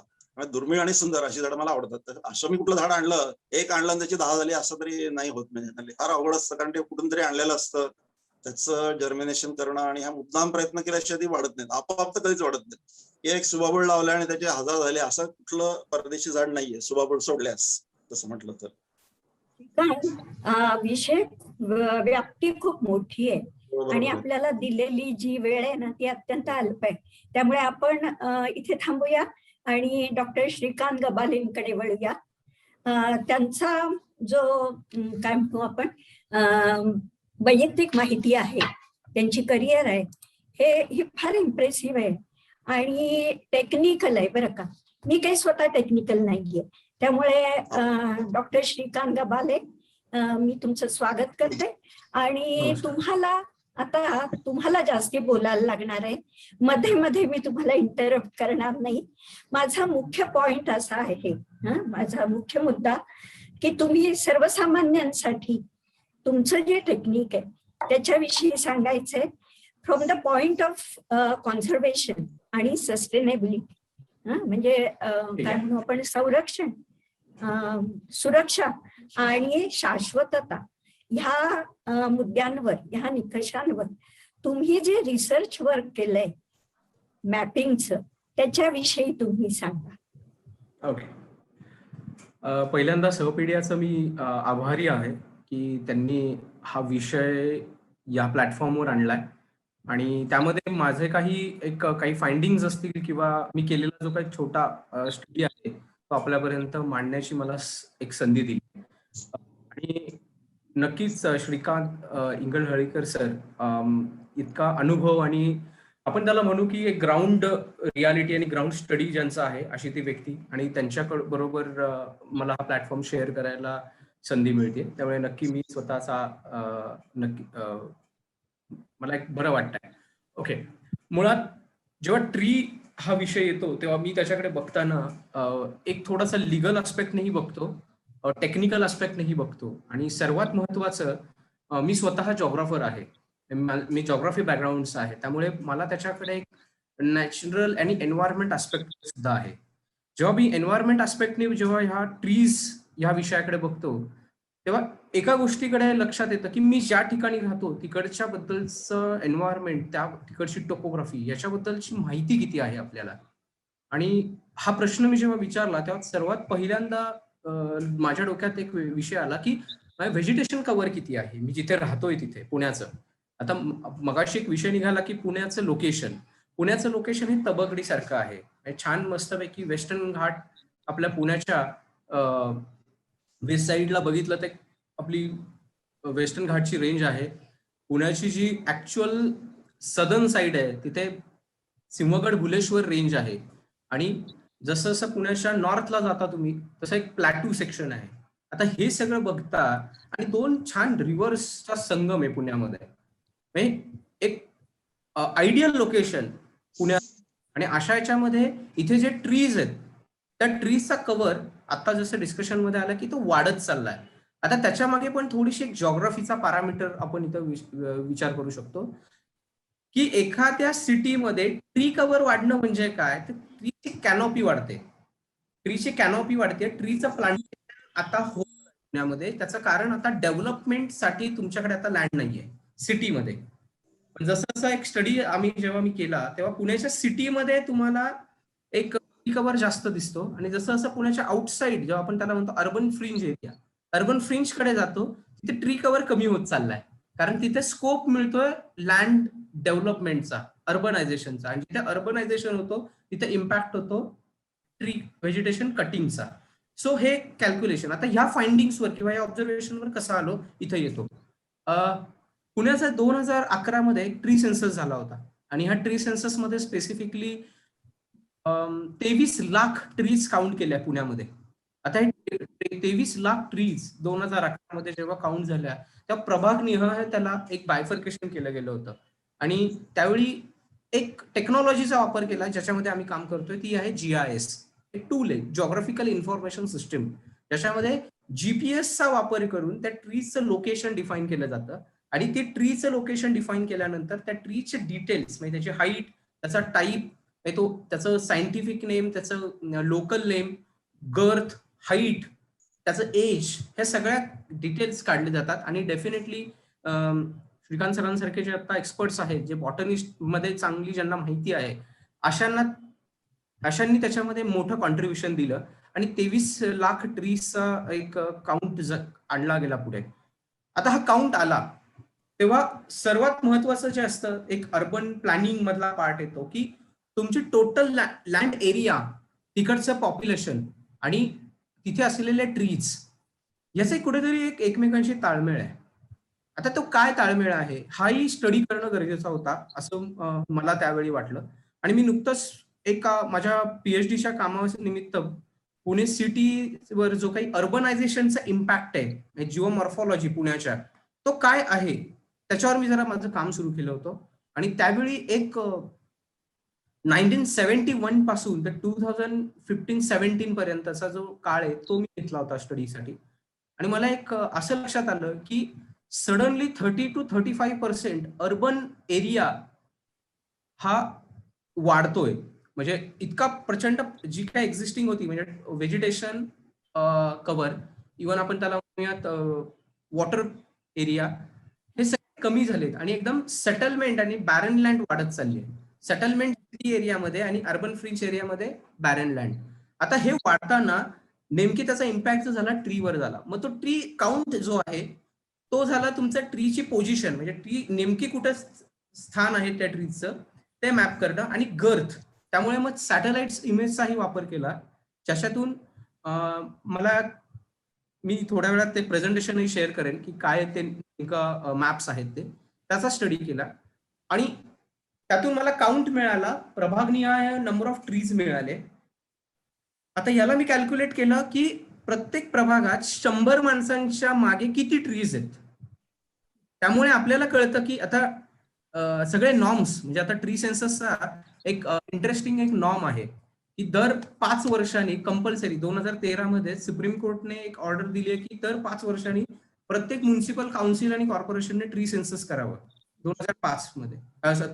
B: दुर्मिळ आणि सुंदर अशी झाडं मला आवडतात. तर असं मी कुठलं झाड आणलं, एक आणलं त्याची 10 झाली असं तरी नाही होत. म्हणजे फार अवघड असतं, कारण ते कुठून तरी आणलेलं असतं. त्याचं जर्मिनेशन करणं आणि हा मुद्दाम प्रयत्न केल्याशिवाय ती वाढत नाहीत, आपोआप तर कधीच वाढत नाही. एक सुबाबूळ लावलं आणि त्याचे 1000 झाले असं कुठलं परदेशी झाड नाहीये सुबाबूळ सोडल्यास, तसं म्हटलं तर.
A: विषय व्याप्ती खूप मोठी आहे आणि आपल्याला दिलेली जी वेळ आहे ना ती अत्यंत अल्प आहे. त्यामुळे आपण इथे थांबूया आणि डॉक्टर श्रीकांत गबालेंकडे वळूया. त्यांचा जो काय म्हणतो आपण वैयक्तिक माहिती आहे, त्यांची करिअर आहे, हे फार इम्प्रेसिव्ह आहे आणि टेक्निकल आहे बरं का. मी काही स्वतः टेक्निकल नाहीये. त्यामुळे डॉक्टर श्रीकांत गबाले, मी तुमचं स्वागत करते आणि तुम्हाला जास्ती बोलायला लागणार आहे. मध्ये मध्ये मी तुम्हाला इंटरप्ट करणार नाही. माझा मुख्य पॉइंट असा आहे, माझा मुख्य मुद्दा, की तुम्ही सर्वसामान्यांसाठी तुमचं जे टेक्निक आहे त्याच्याविषयी सांगायचंय from the point of conservation आणि सस्टेनेबिलिटी. म्हणजे काय म्हणू आपण, संरक्षण सुरक्षा आणि शाश्वतता ह्या मुद्द्यांवर, ह्या निकषांवर तुम्ही जे रिसर्च वर्क केलंय मॅपिंगचं, त्याच्याविषयी तुम्ही सांगा.
C: ओके. पहिल्यांदा सहपीडियाचं मी आभारी आहे की त्यांनी हा विषय या प्लॅटफॉर्मवर आणलाय आणि त्यामध्ये माझे काही फाइंडिंग्स असतील किंवा मी केलेला जो काही छोटा स्टडी आहे तो आपल्यापर्यंत मांडण्याची मला एक संधी दिली. आणि नक्कीच श्रीकांत इंगळहळीकर सर इतका अनुभव आणि आपण त्याला म्हणू की एक ग्राउंड रियालिटी आणि ग्राउंड स्टडी ज्यांचा आहे अशी ती व्यक्ती, आणि त्यांच्या बरोबर मला हा प्लॅटफॉर्म शेअर करायला संधी मिळते. त्यामुळे नक्की मी स्वतःचा नक्की मला एक बरं वाटतंय. ओके, मुळात जेव्हा ट्री हा विषय येतो तेव्हा मी त्याच्याकडे बघताना एक थोडासा लिगल आस्पेक्टनेही बघतो, टेक्निकल आस्पेक्टनेही बघतो, आणि सर्वात महत्वाचं मी स्वतः जॉग्राफर आहे, मी जॉग्राफी बॅकग्राऊंड आहे, त्यामुळे मला त्याच्याकडे एक नॅचरल आणि एन्व्हायरमेंट आस्पेक्ट सुद्धा आहे. जेव्हा मी एन्व्हायरमेंट आस्पेक्टने जेव्हा ह्या ट्रीज ह्या विषयाकडे बघतो तेव्हा एका गोष्टीकडे लक्षात येतं की मी ज्या ठिकाणी राहतो तिकडच्या बद्दलचं एन्व्हायरमेंट, त्या तिकडची टोपोग्राफी याच्याबद्दलची माहिती किती आहे आपल्याला. आणि हा प्रश्न मी जेव्हा विचारला तेव्हा सर्वात पहिल्यांदा माझ्या डोक्यात एक विषय आला की व्हेजिटेशन कव्हर किती आहे मी जिथे राहतोय तिथे, पुण्याचं. आता मगाशी एक विषय निघाला की पुण्याचं लोकेशन हे तबकडी सारखं आहे. छान मस्तपैकी वेस्टर्न घाट आपल्या पुण्याच्या वेस्ट साईडला बघितलं तर आपली वेस्टर्न घाटची रेंज आहे. पुण्याची जी ऍक्च्युअल सदर्न साईड आहे तिथे सिंहगड भुलेश्वर रेंज आहे, आणि जसं जसं पुण्याच्या नॉर्थला जाता तुम्ही तसं एक प्लॅटू सेक्शन आहे. आता हे सगळं बघता आणि दोन छान रिव्हर्सचा संगम आहे पुण्यामध्ये, एक आयडियल लोकेशन पुण्यात. आणि अशा याच्यामध्ये इथे जे ट्रीज आहेत त्या ट्रीजचा कव्हर आता जसं डिस्कशन मध्ये आलं की तो वाढत चाललाय. आता त्याच्या मागे पण थोडीशी एक जॉग्राफीचा पॅरामीटर आपण इथं विचार करू शकतो की एखाद्या सिटीमध्ये ट्री कव्हर वाढणं म्हणजे काय, तर ट्रीची कॅनॉपी वाढते. ट्रीचं प्लांटेशन आता होत पुण्यामध्ये. त्याचं कारण आता डेव्हलपमेंटसाठी तुमच्याकडे आता लँड नाहीये सिटीमध्ये. पण जसं जसं एक स्टडी जेव्हा मी केला तेव्हा पुण्याच्या सिटीमध्ये तुम्हाला एक ट्री कव्हर जास्त दिसतो, आणि जसं जसं पुण्याच्या आउटसाइड जेव्हा आपण त्याला म्हणतो urban fringe area, urban fringe कडे जातो तिथे ट्री कव्हर कमी होत चाललाय, कारण तिथे स्कोप मिळतोय लँड डेव्हलपमेंटचा, अर्बनायझेशनचा. आणि जिथे अर्बनायझेशन होतो तिथे इम्पॅक्ट होतो ट्री व्हेजिटेशन कटिंगचा. सो हे कॅल्क्युलेशन आता ह्या फाइंडिंग्सवर किंवा या ऑब्झर्वेशनवर कसं आलो इथं येतो. पुण्याचा 2011 मध्ये ट्री सेन्सस झाला होता, आणि ह्या ट्री सेन्सस मध्ये स्पेसिफिकली 23 लाख ट्रीज काउंट केल्या पुण्यामध्ये. आता हे 23 लाख ट्रीज 2011 मध्ये जेव्हा काउंट झाल्या तेव्हा प्रभागनिहाय त्याला एक बायफर्केशन केलं गेलं होतं, आणि त्यावेळी एक टेक्नॉलॉजीचा वापर केला ज्याच्यामध्ये आम्ही काम करतोय, ती आहे GIS. एक टूल आहे, जॉग्राफिकल इन्फॉर्मेशन सिस्टम, ज्याच्यामध्ये जीपीएसचा वापर करून त्या ट्रीजचं लोकेशन डिफाईन केलं जातं. आणि ते ट्रीचं लोकेशन डिफाईन केल्यानंतर त्या ट्रीचे डिटेल्स म्हणजे त्याची हाईट, त्याचा टाईप, त्याचं सायंटिफिक नेम, त्याचं लोकल नेम, गर्थ, हाईट, त्याचं एज, ह्या सगळ्या डिटेल्स काढले जातात. आणि डेफिनेटली श्रीकांत सरांसारखे जे आता एक्सपर्ट्स आहेत, जे बॉटनिस्ट मध्ये चांगली ज्यांना माहिती आहे, अशांनी त्याच्यामध्ये मोठं कॉन्ट्रीब्युशन दिलं, आणि 23 लाख ट्रीजचा एक काउंट आणला गेला पुढे. आता हा काउंट आला तेव्हा सर्वात महत्वाचं जे असतं एक अर्बन प्लॅनिंग मधला पार्ट येतो की तुमची टोटल लँड एरिया, तिकडचं पॉप्युलेशन आणि तिथे असलेले ट्रीज याचे कुठेतरी एक एकमेकांशी ताळमेळ आहे. आता तो काय ताळमेळ आहे हाही स्टडी करणं गरजेचं होता असं मला त्यावेळी वाटलं. आणि मी नुकतंच एका माझ्या PhDच्या कामानिमित्त पुणे सिटीवर जो काही अर्बनायझेशनचा इम्पॅक्ट आहे, जिओमॉर्फॉलॉजी पुण्याच्या, तो काय आहे त्याच्यावर मी जरा माझं काम सुरू केलं होतं. आणि त्यावेळी एक 1971 पासून तर 2015-17 पर्यंतचा जो काळ आहे तो मी घेतला होता स्टडीसाठी. आणि मला एक असं लक्षात आलं की सडनली 30 to 35% अर्बन एरिया हा वाढतोय. म्हणजे इतका प्रचंड जी काय एक्झिस्टिंग होती म्हणजे व्हेजिटेशन कव्हर, इव्हन आपण त्याला म्हणूयात वॉटर एरिया, हे सगळे कमी झालेत आणि एकदम सेटलमेंट आणि बॅरन लँड वाढत चालली आहे. सेटलमेंट सिटी एरियामध्ये आणि अर्बन फ्रिंच एरियामध्ये बॅरन लँड. आता हे वाढताना नेमकी त्याचा इम्पॅक्ट जो झाला ट्रीवर झाला. मग तो ट्री काउंट जो आहे तो झाला तुमचा ट्रीची पोझिशन, म्हणजे ट्री नेमकी कुठं स्थान आहे त्या ट्रीचं ते मॅप करणं, आणि गर्थ. त्यामुळे मग सॅटेलाइट इमेजचाही वापर केला, ज्याच्यातून मी थोड्या वेळात ते प्रेझेंटेशनही शेअर करेन की काय ते नेमकं मॅप्स आहेत ते, त्याचा स्टडी केला आणि त्यातून मला काउंट मिळाला, प्रभागनिहाय नंबर ऑफ ट्रीज मिळाले. आता याला मी कॅल्क्युलेट केलं की प्रत्येक प्रभागात 100 माणसांच्या मागे किती ट्रीज आहेत. त्यामुळे आपल्याला कळतं की आता सगळे नॉर्म्स, म्हणजे आता ट्री सेन्ससचा एक इंटरेस्टिंग एक नॉर्म आहे की दर 5 वर्षांनी कंपल्सरी 2013 मध्ये सुप्रीम कोर्टने एक ऑर्डर दिली आहे की दर 5 वर्षांनी प्रत्येक म्युन्सिपल काउन्सिल आणि कॉर्पोरेशनने ट्री सेन्सस करावं. 2005 मध्ये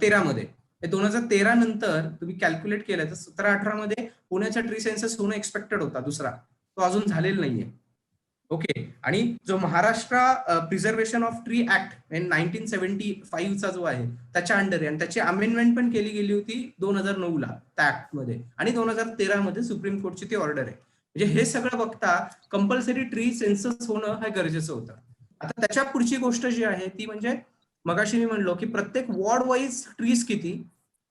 C: 13 मध्ये. 2013 नंतर तुम्ही कॅल्क्युलेट केलं तर 17-18 मध्ये पुण्याच्या ट्री सेन्सस होणं एक्सपेक्टेड होता दुसरा, तो अजून झालेला नाहीये. ओके. आणि जो Maharashtra preservation of tree act 1975 चा जो आहे त्याच्या अंडर आहे, आणि त्याची अमेंडमेंट पण केली गेली होती 2009 ला त्या ऍक्ट मध्ये, आणि 2013 मध्ये सुप्रीम कोर्टची ती ऑर्डर आहे. म्हणजे हे सगळं बघता कंपल्सरी ट्री सेन्सस होणं हे गरजेचं होतं. आता त्याच्या पुढची गोष्ट जी आहे ती म्हणजे मगाशी मी म्हणलो की प्रत्येक वॉर्ड वाईज ट्रीज किती,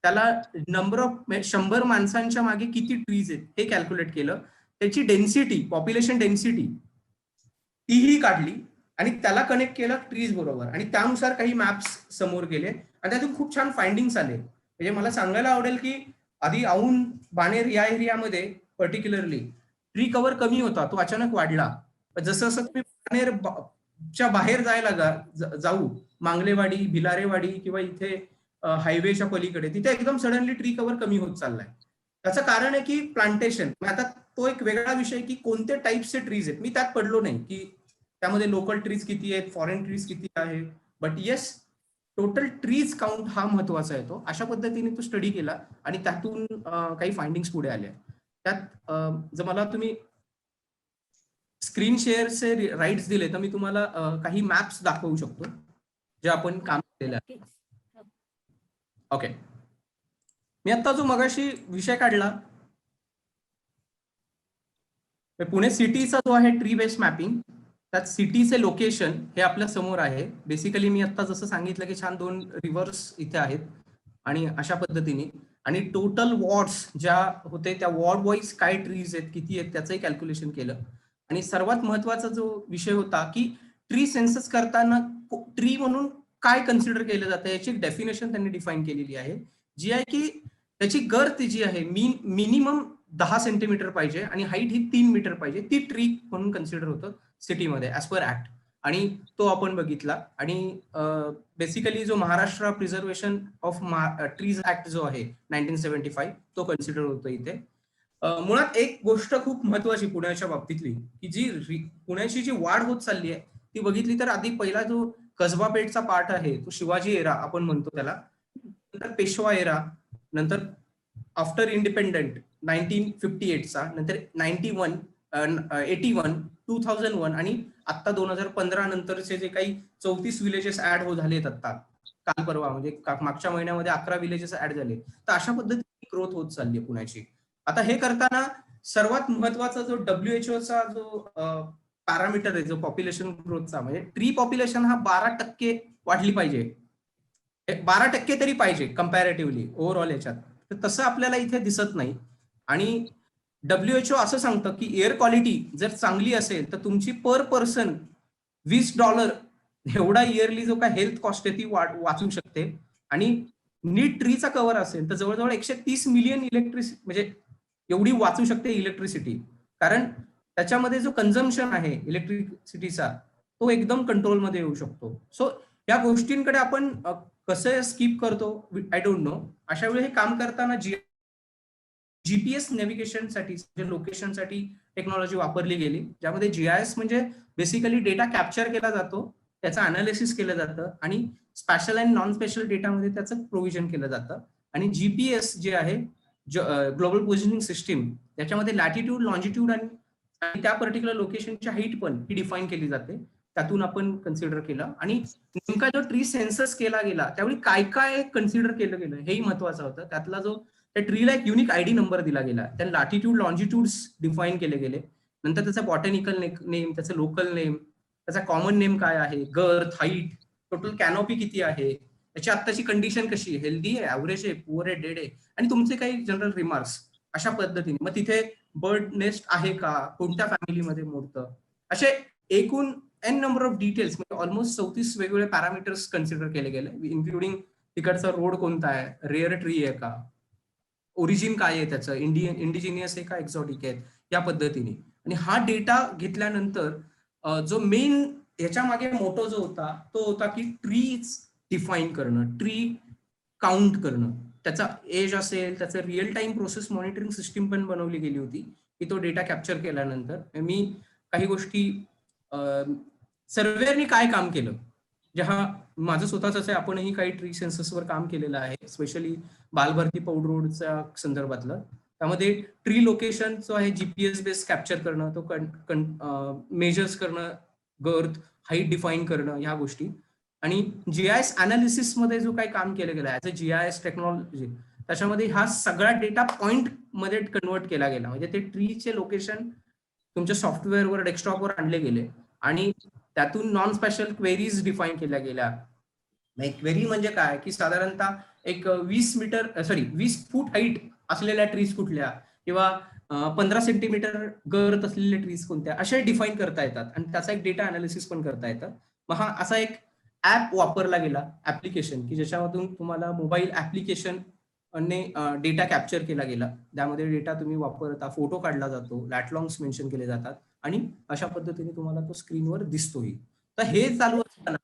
C: त्याला नंबर ऑफ 100 माणसांच्या मागे किती ट्रीज आहेत हे कॅल्क्युलेट केलं. त्याची डेन्सिटी, पॉप्युलेशन डेन्सिटी तीही काढली आणि त्याला कनेक्ट केलं ट्रीज बरोबर, आणि त्यानुसार काही मॅप्स समोर गेले आणि त्यातून खूप छान फाइंडिंग्स आले. म्हणजे मला सांगायला आवडेल की आधी औंध, बाणेर या एरियामध्ये पर्टिक्युलरली ट्री कव्हर कमी होता, तो अचानक वाढला. जसं जसं तुम्ही बाणेरच्या बाहेर जाऊ, मांगलेवाडी, भिलारेवाडी किंवा इथे हायवेच्या पलीकडे, तिथे एकदम सडनली ट्री कव्हर कमी होत चाललाय. त्याचं कारण आहे की प्लांटेशन. आता तो एक वेगळा विषय की कोणते टाईप्सचे ट्रीज आहेत, मी त्यात पडलो नाही की त्यामध्ये लोकल ट्रीज किती आहेत, फॉरेन ट्रीज किती आहे, but yes total trees count हा महत्वाचा येतो. अशा पद्धतीने तो स्टडी केला आणि त्यातून काही फाइंडिंग्स पुढे आल्या. त्यात जर मला तुम्ही स्क्रीन शेअरचे राईट्स दिले तर मी तुम्हाला काही मॅप्स दाखवू शकतो जे आपण काम केलेलं आहे. ओके. मी आता जो मगाशी विषय काढला पुणे सिटीचा जो आहे ट्री बेस्ड मॅपिंग, त्यात सिटीचे लोकेशन हे आपल्या समोर आहे. बेसिकली मी आता जसं सांगितलं की छान 2 रिव्हर्स इथे आहेत आणि अशा पद्धतीने, आणि टोटल वॉर्ड्स ज्या होते त्या वॉर्ड वाईज काय ट्रीज आहेत, किती आहेत, त्याचंही कॅल्क्युलेशन केलं. आणि सर्वात महत्वाचा जो विषय होता की ट्री सेन्सस करताना ट्री म्हणून काय कन्सिडर केलं जातं याची डेफिनेशन त्यांनी डिफाईन केलेली आहे, जी आहे की त्याची गर्थ जी आहे मिनिमम 10 सेंटीमीटर पाहिजे आणि हाईट ही 3 मीटर पाहिजे, ती ट्री म्हणून कन्सिडर होतं सिटीमध्ये ऍज पर ऍक्ट, आणि तो आपण बघितला. आणि बेसिकली जो Maharashtra preservation of trees act जो आहे 1975 तो कन्सिडर होतो इथे. मुळात एक गोष्ट खूप महत्वाची पुण्याच्या बाबतीतली की जी पुण्याची जी वाढ होत चालली आहे ती बघितली तर आधी पहिला जो कसबा पेठचा पार्ट आहे तो शिवाजी एरा आपण म्हणतो त्याला, नंतर पेशवा एरा, नंतर आफ्टर इंडिपेंडंट 1958चा, नंतर 91, 81, 2001 आणि आता 2015 नंतरचे जे काही 34 विलेजेस ऍड झालेत आता काल परवा, म्हणजे मागच्या महिन्यामध्ये 11 विलेजेस ऍड झाले. तर अशा पद्धतीने ग्रोथ होत चालली आहे पुण्याची. आता हे करताना सर्वात महत्वाचा जो WHO चा जो पॅरामीटर आहे जो पॉप्युलेशन ग्रोथचा, म्हणजे ट्री पॉप्युलेशन हा 12% वाढली पाहिजे, 12% तरी पाहिजे कंपॅरेटिव्हली ओव्हरऑल याच्यात. तर तसं आपल्याला इथे दिसत नाही. आणि WHO असं सांगतं की एअर क्वालिटी जर चांगली असेल तर तुमची पर पर्सन $20 एवढा इयरली जो काय हेल्थ कॉस्ट आहे ती वाचू शकते. आणि नीट ट्रीचा कव्हर असेल तर जवळजवळ 130 मिलियन इलेक्ट्रिसिटी, म्हणजे एवढी वाचू शकते इलेक्ट्रिसिटी, कारण त्याच्यामध्ये जो कन्झम्पशन आहे इलेक्ट्रिसिटीचा तो एकदम कंट्रोलमध्ये येऊ शकतो. सो या गोष्टींकडे आपण कसं स्किप करतो आय डोंट नो. अशा वेळी हे काम करताना जीपीएस नेव्हिगेशनसाठी लोकेशनसाठी टेक्नॉलॉजी वापरली गेली, ज्यामध्ये GIS म्हणजे बेसिकली डेटा कॅप्चर केला जातो, त्याचं अनालिसिस केलं जातं आणि स्पेशल अँड नॉन स्पेशल डेटामध्ये त्याचं प्रोव्हिजन केलं जातं. आणि जीपीएस जे आहे ग्लोबल पोझिशनिंग सिस्टीम, त्याच्यामध्ये लॅटिट्यूड, लॉन्जिट्यूड आणि आणि त्या पर्टिक्युलर लोकेशनची हाईट पण ही डिफाईन केली जाते, त्यातून आपण कन्सिडर केलं. आणि नेमका जो ट्री सेन्सस केला गेला त्यावेळी काय काय कन्सिडर केलं गेलं हेही महत्वाचं होतं. त्यातला जो त्या ट्रीला एक युनिक आयडी नंबर दिला गेला, त्या लॅटिट्यूड लॉन्जिट्यूड्स डिफाईन केले गेले, नंतर त्याचा बॉटॅनिकल नेम, त्याचं लोकल नेम, त्याचा कॉमन नेम काय आहे, गर्थ, हाईट, टोटल कॅनोपी किती आहे, त्याची आत्ताची कंडिशन कशी आहे, हेल्दी आहे, ऍव्हरेज आहे, पुअर आहे, डेड आहे, आणि तुमचे काही जनरल रिमार्क्स अशा पद्धतीने. मग तिथे बर्ड नेस्ट आहे का, कोणत्या फॅमिलीमध्ये मोडतं, असे एकूण एन नंबर ऑफ डिटेल्स, म्हणजे ऑलमोस्ट 34 वेगवेगळे पॅरामीटर्स कन्सिडर केले गेले, इन्क्लुडिंग तिकडचा रोड कोणता आहे, रेअर ट्री आहे का, ओरिजिन काय आहे त्याचं, इंडिजिनियस आहे का एक्झॉटिक आहे, या पद्धतीने. आणि हा डेटा घेतल्यानंतर जो मेन याच्या मागे मोटो जो होता तो होता की ट्रीज डिफाईन करणं, ट्री काउंट करणं, त्याचा एज असेल, त्याचं real time process monitoring system पण बनवली गेली होती की तो डेटा कॅप्चर केल्यानंतर मी काही गोष्टी सर्वेअरनी काय काम केलं, जेव्हा माझं स्वतःच आहे, आपणही काही ट्री सेन्ससवर काम केलेलं आहे, स्पेशली बालभारती पौड रोडच्या संदर्भातलं. त्यामध्ये ट्री लोकेशन जो आहे जीपीएस बेस कॅप्चर करणं, तो मेजर्स करणं, गर्थ, हाईट डिफाईन करणं, ह्या गोष्टी. आणि जीआयएस अनालिसिस मध्ये जो काही काम केलं गेलं ऍज अ जीआयएस टेक्नॉलॉजी, त्याच्यामध्ये हा सगळा डेटा पॉइंट मध्ये कन्वर्ट केला गेला. म्हणजे ते ट्रीचे लोकेशन तुमच्या सॉफ्टवेअरवर, डेस्कटॉपवर आणले गेले आणि त्यातून नॉन स्पेशल क्वेरीज डिफाईन केल्या गेल्या. क्वेरी म्हणजे काय की साधारणतः एक 20 फूट हाईट असलेल्या ट्रीज कुठल्या, किंवा 15 सेंटीमीटर गर्थ असलेले ट्रीज कोणत्या, असे डिफाईन करता येतात आणि त्याचा एक डेटा अनालिसिस पण करता येतं. मग हा असा एक ऍप वापरला गेला, ऍप्लिकेशन, की ज्याच्यामधून तुम्हाला मोबाईल ऍप्लिकेशन ने डेटा कॅप्चर केला गेला. त्यामध्ये डेटा तुम्ही वापरता, फोटो काढला जातो, लॅटलॉंग्स मेन्शन केले जातात आणि अशा पद्धतीने तुम्हाला तो स्क्रीनवर दिसतोही. तर हे चालू असताना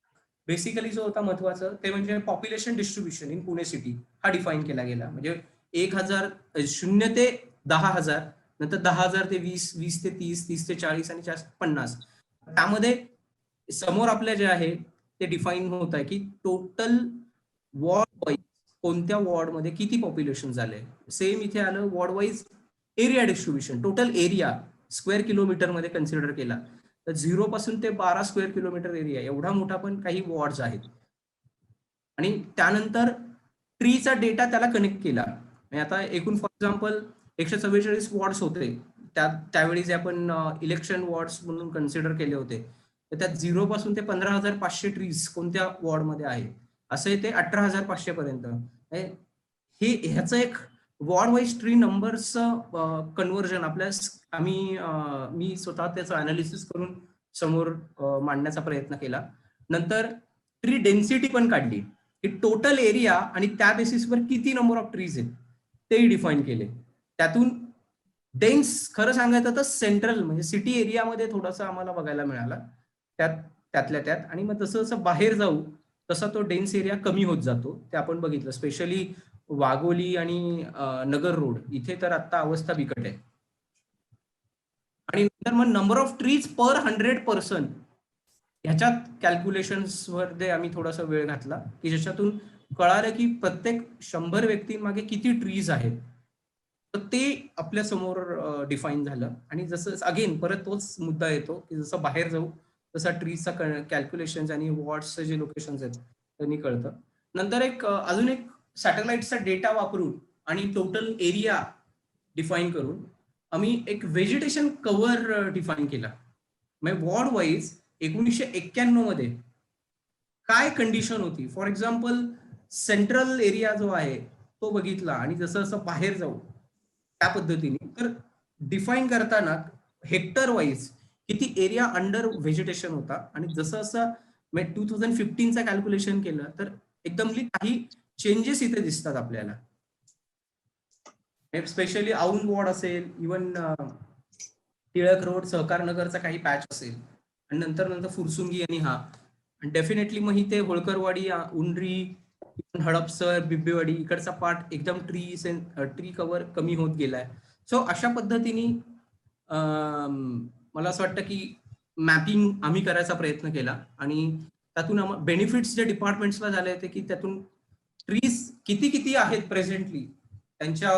C: बेसिकली जो होता महत्वाचं ते म्हणजे population distribution in Pune city हा डिफाईन केला गेला. म्हणजे 1000, 0 ते 10,000, नंतर 10,000 ते 20, 20 ते 30, 30 ते 40 आणि 50. त्यामध्ये समोर आपल्या जे आहे ते डिफाईन होत आहे की टोटल वॉर्ड वाईज कोणत्या वॉर्डमध्ये किती पॉप्युलेशन झालंय. सेम इथे आलं ward wise area distribution, total area square kilometre मध्ये कन्सिडर केला. तर 0 पासून ते 12 स्क्वेअर किलोमीटर एरिया एवढा मोठा पण काही वॉर्ड्स आहेत. आणि त्यानंतर ट्रीचा डेटा त्याला कनेक्ट केला. आता एकूण फॉर एक्झाम्पल 144 वॉर्ड्स होते, त्यावेळी जे आपण इलेक्शन वॉर्ड्स म्हणून कन्सिडर केले होते, तर त्यात 0 पासून ते 15,500 ट्रीज कोणत्या वॉर्डमध्ये आहेत, असे ते 18,500 पर्यंत. हे ह्याचं एक वॉर्ड वाईज ट्री नंबरचं कन्व्हर्जन मी स्वतः त्याचं अनालिसिस करून समोर मांडण्याचा प्रयत्न केला. नंतर ट्री डेन्सिटी पण काढली, की टोटल एरिया आणि त्या बेसिसवर किती नंबर ऑफ ट्रीज आहेत तेही डिफाईन केले. त्यातून डेन्स खरं सांगायचं तर सेंट्रल म्हणजे सिटी एरियामध्ये थोडासा आम्हाला बघायला मिळाला त्यातल्या त्यात. आणि मग तसं जसं बाहेर जाऊ तसा तो डेन्स एरिया कमी होत जातो, ते आपण बघितलं. स्पेशली वाघोली आणि नगर रोड इथे तर आता अवस्था बिकट आहे. आणि नंतर मग नंबर ऑफ ट्रीज पर 100 ह्याच्यात कॅल्क्युलेशन्स वर आम्ही थोडासा वेळ घातला, की ज्याच्यातून कळालं की प्रत्येक 100 व्यक्तींमागे किती ट्रीज आहेत. तर ते आपल्या समोर डिफाईन झालं. आणि जसं अगेन परत तोच मुद्दा येतो की जसं बाहेर जाऊ तसा ट्रीजचा कॅल्क्युलेशन आणि वॉर्ड्सचे जे लोकेशन्स आहेत त्यांनी कळतं. नंतर अजून एक सॅटेलाइटचा डेटा वापरून आणि टोटल एरिया डिफाईन करून आम्ही एक व्हेजिटेशन कव्हर डिफाईन केला. म्हणजे वॉर्ड वाईज 1991 मध्ये काय कंडिशन होती. फॉर एक्झाम्पल सेंट्रल एरिया जो आहे तो बघितला आणि जसं जसं बाहेर जाऊ त्या पद्धतीने तर डिफाईन करताना हेक्टर वाईज किती एरिया अंडर व्हेजिटेशन होता. आणि जसं जसं 2015चा कॅल्क्युलेशन केलं तर एकदमली काही चेंजेस इथे दिसतात आपल्याला. स्पेशली औंध वॉर्ड असेल, इवन टिळक रोड, सहकार नगरचा काही पॅच असेल, आणि नंतर फुरसुंगी आणि हा, आणि डेफिनेटली मग इथे होळकरवाडी, उंडरी, हडपसर, बिब्बेवाडी इकडचा पार्ट एकदम ट्री कव्हर कमी होत गेलाय. सो अशा पद्धतीने मला असं वाटतं की मॅपिंग आम्ही करायचा प्रयत्न केला. आणि त्यातून बेनिफिट्स जे डिपार्टमेंट्सला झाले होते की त्यातून ट्रीज किती आहेत प्रेझेंटली त्यांच्या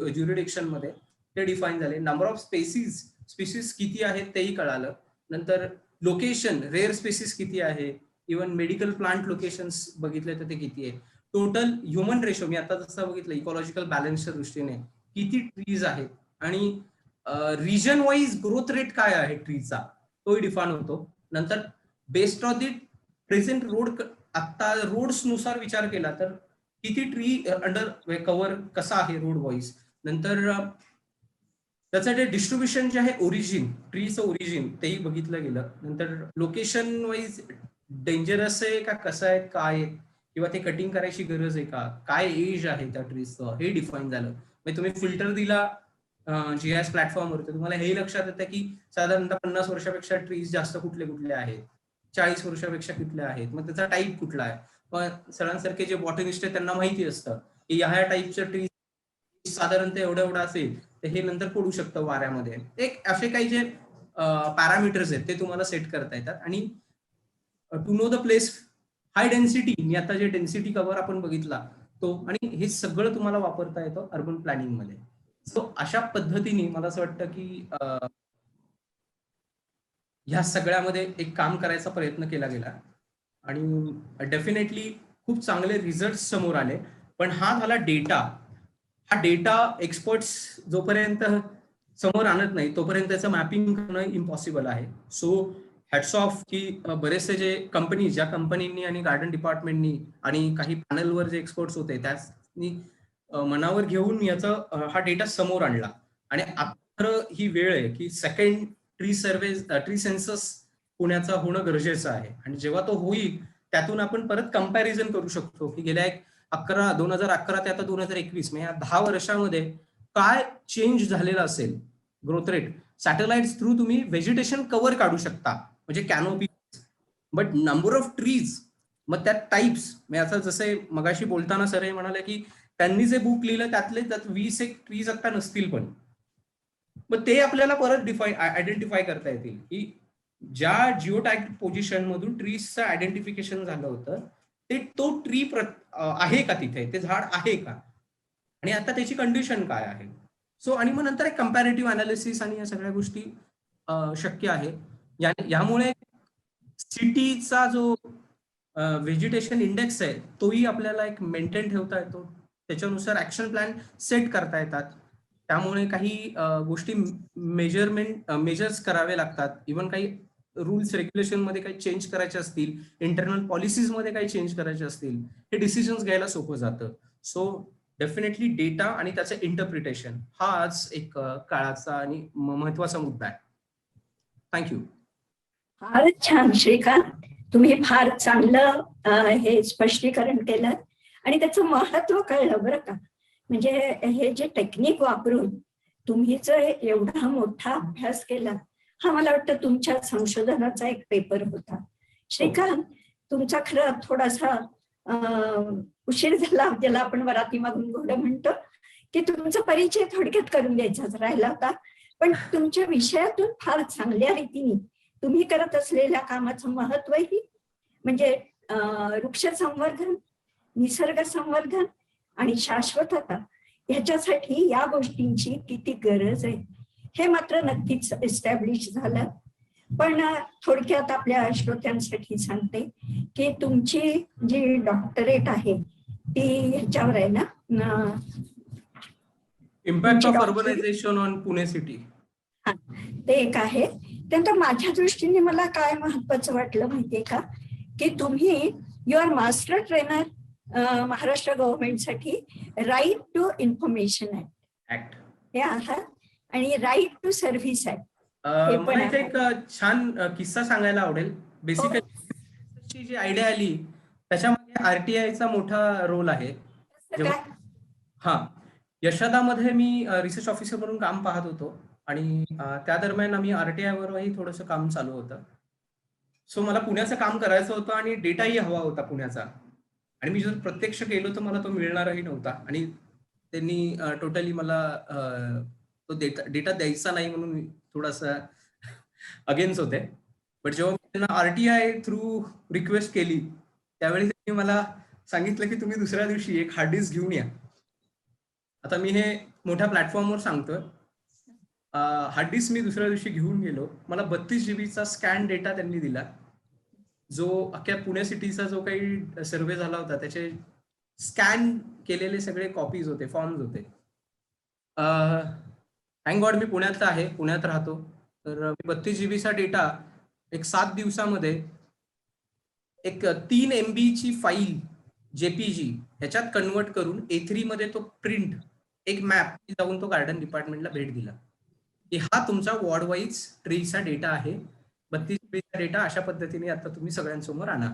C: ज्युरिडिक्शन मध्ये ते डिफाईन झाले. नंबर ऑफ स्पेसीज स्पीसीज किती आहेत तेही कळालं. नंतर लोकेशन, रेअर स्पीसीज किती आहे, इव्हन मेडिकल प्लांट लोकेशन्स बघितले तर ते किती आहे, टोटल ह्युमन रेशो मी आता जसं बघितलं इकॉलॉजिकल बॅलन्सच्या दृष्टीने किती ट्रीज आहेत, आणि रिजन वाईज ग्रोथ रेट काय आहे ट्रीचा तोही डिफाईन होतो. नंतर based on the present road, आता रोड्स नुसार विचार केला तर किती ट्री अंडर कव्हर कसा आहे रोड वाईज. नंतर त्याचं जे डिस्ट्रीब्युशन जे आहे ओरिजिन, ट्रीचं ओरिजिन तेही बघितलं गेलं. नंतर लोकेशन वाईज डेंजरस आहे का कसं आहे काय आहे, किंवा ते कटिंग करायची गरज आहे का, काय एज आहे त्या ट्रीजचं हे डिफाईन झालं. म्हणजे तुम्ही फिल्टर दिला जीआयएस प्लॅटफॉर्मवर तर तुम्हाला हे लक्षात येतं की साधारणतः 50 वर्षापेक्षा ट्रीज जास्त कुठले कुठले आहेत, 40 वर्षापेक्षा कुठले आहेत, मग त्याचा टाईप कुठला आहे. पण सरांसारखे जे बॉटनिस्ट आहेत त्यांना माहिती असतं की ह्या टाईपचं ट्री साधारणतः एवढं एवढं असेल तर हे नंतर पडू शकतं वाऱ्यामध्ये. एक असे काही जे पॅरामीटर्स आहेत ते तुम्हाला सेट करता येतात. आणि to know the place, high density, मी आता जे डेन्सिटी कव्हर आपण बघितला तो, आणि हे सगळं तुम्हाला वापरता येतं अर्बन प्लॅनिंग मध्ये. सो अशा पद्धतीने मला असं वाटतं की ह्या सगळ्यामध्ये एक काम करायचा प्रयत्न केला गेला आणि डेफिनेटली खूप चांगले रिझल्ट समोर आले. पण हा झाला डेटा. हा डेटा एक्सपर्ट्स जोपर्यंत समोर आणत नाही तोपर्यंत त्याचं मॅपिंग करणं इम्पॉसिबल आहे. सो हॅट्स ऑफ की बरेचसे जे कंपनी, ज्या कंपनींनी आणि गार्डन डिपार्टमेंटनी आणि काही पॅनलवर जे एक्सपर्ट्स होते त्यांनी मनावर घेऊन याचा हा डेटा समोर आणला. आणि आता ही वेळ आहे की सेकंड ट्री सर्वे, ट्री सेन्सस पुण्याचा होणं गरजेचं आहे. आणि जेव्हा तो होईल त्यातून आपण परत कंपॅरिझन करू शकतो की गेल्या 2011 ते आता 2021 या 10 वर्षामध्ये काय चेंज झालेला असेल ग्रोथ रेट. सॅटेलाइट्स थ्रू तुम्ही व्हेजिटेशन कव्हर काढू शकता म्हणजे canopy, but number of trees, मग त्यात टाइप्स, असं जसे मगाशी बोलताना सर हे म्हणाले की त्यांनी जे बुक लिहिलं त्यातले 20 एक ट्रीज आता नसतील, पण मग ते आपल्याला परत आयडेंटिफाय करता येतील की ज्या जिओटॅग पोझिशन मधून ट्रीजचं आयडेंटिफिकेशन झालं होतं ते तो ट्री आहे का तिथे, ते झाड आहे का, आणि आता त्याची कंडिशन काय आहे. सो आणि मग नंतर एक कंपॅरेटिव्ह अनालिसिस आणि या सगळ्या गोष्टी शक्य आहे. यामुळे सिटीचा जो व्हेजिटेशन इंडेक्स आहे तोही आपल्याला एक मेंटेन ठेवता येतो. त्याच्यानुसार ऍक्शन प्लॅन सेट करता येतात. त्यामुळे काही गोष्टी मेजर्स करावे लागतात. इव्हन काही रूल्स रेग्युलेशन मध्ये काही चेंज करायचे असतील, इंटरनल पॉलिसीज मध्ये काही चेंज करायचे असतील, हे डिसिजन्स घ्यायला सोपं जातं. सो डेफिनेटली डेटा आणि त्याचं इंटरप्रिटेशन हा आज एक काळाचा आणि महत्वाचा मुद्दा आहे. थँक्यू.
A: फारच छान श्रीकांत, तुम्ही फार चांगलं हे स्पष्टीकरण केलं आणि त्याचं महत्व कळलं बरं का. म्हणजे हे जे टेक्निक वापरून तुम्ही जर एवढा मोठा अभ्यास केला, हा मला वाटतं तुमच्या संशोधनाचा एक पेपर होता. श्रीकांत, तुमचा खरं थोडासा उशीर झाला, ज्याला आपण वराती मागून घोडं म्हणतो, की तुमचा परिचय थोडक्यात करून द्यायचाच राहिला होता. पण तुमच्या विषयातून फार चांगल्या रीतीने तुम्ही करत असलेल्या कामाचं महत्वही, म्हणजे वृक्ष संवर्धन, निसर्ग संवर्धन आणि शाश्वतता, ह्याच्यासाठी या गोष्टींची किती गरज आहे हे मात्र नक्कीच एस्टॅब्लिश झालं. पण थोडक्यात आपल्या श्रोत्यांसाठी सांगते की तुमची जी डॉक्टरेट आहे ती ह्याच्यावर आहे ना,
C: impact of urbanisation on Pune city.
A: ते एक आहे. त्यानंतर माझ्या दृष्टीने मला काय महत्वाचं वाटलं माहितीये का, की तुम्ही युअर मास्टर ट्रेनर महाराष्ट्र गव्हर्नमेंटसाठी राईट टू इन्फॉर्मेशन ऍक्ट हे आहात आणि राईट टू सर्व्हिस ऍक्ट.
C: मला इथे एक छान किस्सा सांगायला आवडेल. बेसिकली जी आयडिया आली त्याच्यामध्ये आरटीआयचा मोठा रोल आहे. हा, यशदामध्ये मी रिसर्च ऑफिसर म्हणून काम पाहत होतो आणि त्या दरम्यान आम्ही आरटीआय वरही थोडंसं काम चालू होतं. सो मला पुण्याचं काम करायचं होतं आणि डेटाही हवा होता पुण्याचा, आणि मी जर प्रत्यक्ष गेलो तर मला तो मिळणारही नव्हता आणि त्यांनी टोटली मला तो डेटा द्यायचा नाही म्हणून थोडासा अगेन्स्ट होते. बट जेव्हा मी त्यांना आरटीआय थ्रू रिक्वेस्ट केली त्यावेळी त्यांनी मला सांगितलं की तुम्ही दुसऱ्या दिवशी एक हार्ड डिस्क घेऊन या. आता मी हे मोठ्या प्लॅटफॉर्मवर सांगतोय. हार्ड डिस्क मी दुसऱ्या दिवशी घेऊन गेलो. मला 32 GB चा स्कॅन डेटा त्यांनी दिला, जो अख्ख्या पुणे सिटीचा जो काही सर्वे झाला होता त्याचे स्कॅन केलेले सगळे कॉपीज होते, फॉर्म्स होते. थँक गॉड मी पुण्यात आहे, पुण्यात राहतो. तर 32 GB चा डेटा एक 7 दिवसामध्ये एक 3 MB ची फाईल JPG ह्याच्यात कन्वर्ट करून A3 मध्ये तो प्रिंट एक मॅप जाऊन तो गार्डन डिपार्टमेंटला भेट दिला की हा तुमचा वॉर्ड वाईज ट्रीचा डेटा आहे. 32 GB चा डेटा अशा पद्धतीने आता तुम्ही सगळ्यांसमोर आणा.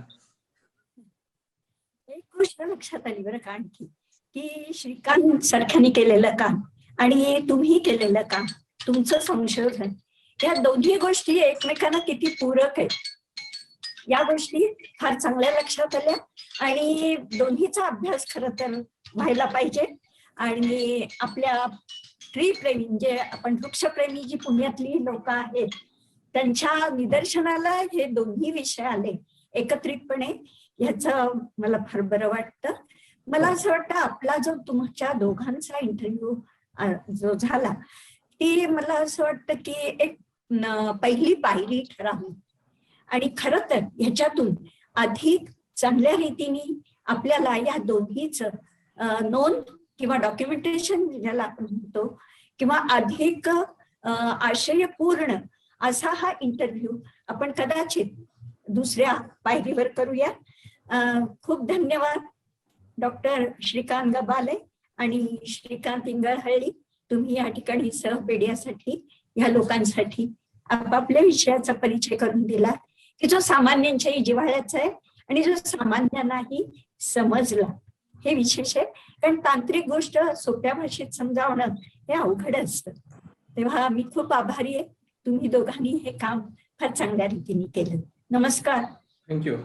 A: एक गोष्ट लक्षात आली बरं का आणखी, की श्रीकांत सारख्याने केलेलं काम आणि तुम्ही केलेलं काम, तुमचं संशोधन, या दोन्ही गोष्टी एकमेकांना किती पूरक आहेत या गोष्टी फार चांगल्या लक्षात आल्या. आणि दोन्हीचा अभ्यास खरं तर व्हायला पाहिजे. आणि आपल्या ट्री प्रेमी म्हणजे आपण वृक्षप्रेमी जी पुण्यातली लोक आहेत त्यांच्या निदर्शनाला हे दोन्ही विषय आले एकत्रितपणे, ह्याचं मला फार बरं वाटतं. मला असं वाटतं आपला जो तुमच्या दोघांचा इंटरव्ह्यू जो झाला ती मला असं वाटतं की एक पहिली पायरी ठरावी. आणि खरं तर ह्याच्यातून अधिक चांगल्या रीतीने आपल्याला या दोन्हीच नोंद किंवा डॉक्युमेंटेशन ज्याला आपण म्हणतो किंवा अधिक आशयपूर्ण असा हा इंटरव्ह्यू आपण कदाचित दुसऱ्या पायरीवर करूया. खूप धन्यवाद डॉक्टर श्रीकांत गबाले आणि श्रीकांत इंगळहळ्ळी, तुम्ही या ठिकाणी सहपेड्यासाठी ह्या लोकांसाठी आपापल्या विषयाचा परिचय करून दिला की जो सामान्यांच्याही जिव्हाळ्याचा आहे आणि जो सामान्यांनाही समजला. हे विशेष आहे, कारण तांत्रिक गोष्ट सोप्या भाषेत समजावणं हे अवघड असतं. तेव्हा मी खूप आभारी आहे, तुम्ही दोघांनी हे काम फार चांगल्या रीतीने केलं. नमस्कार.
C: थँक्यू.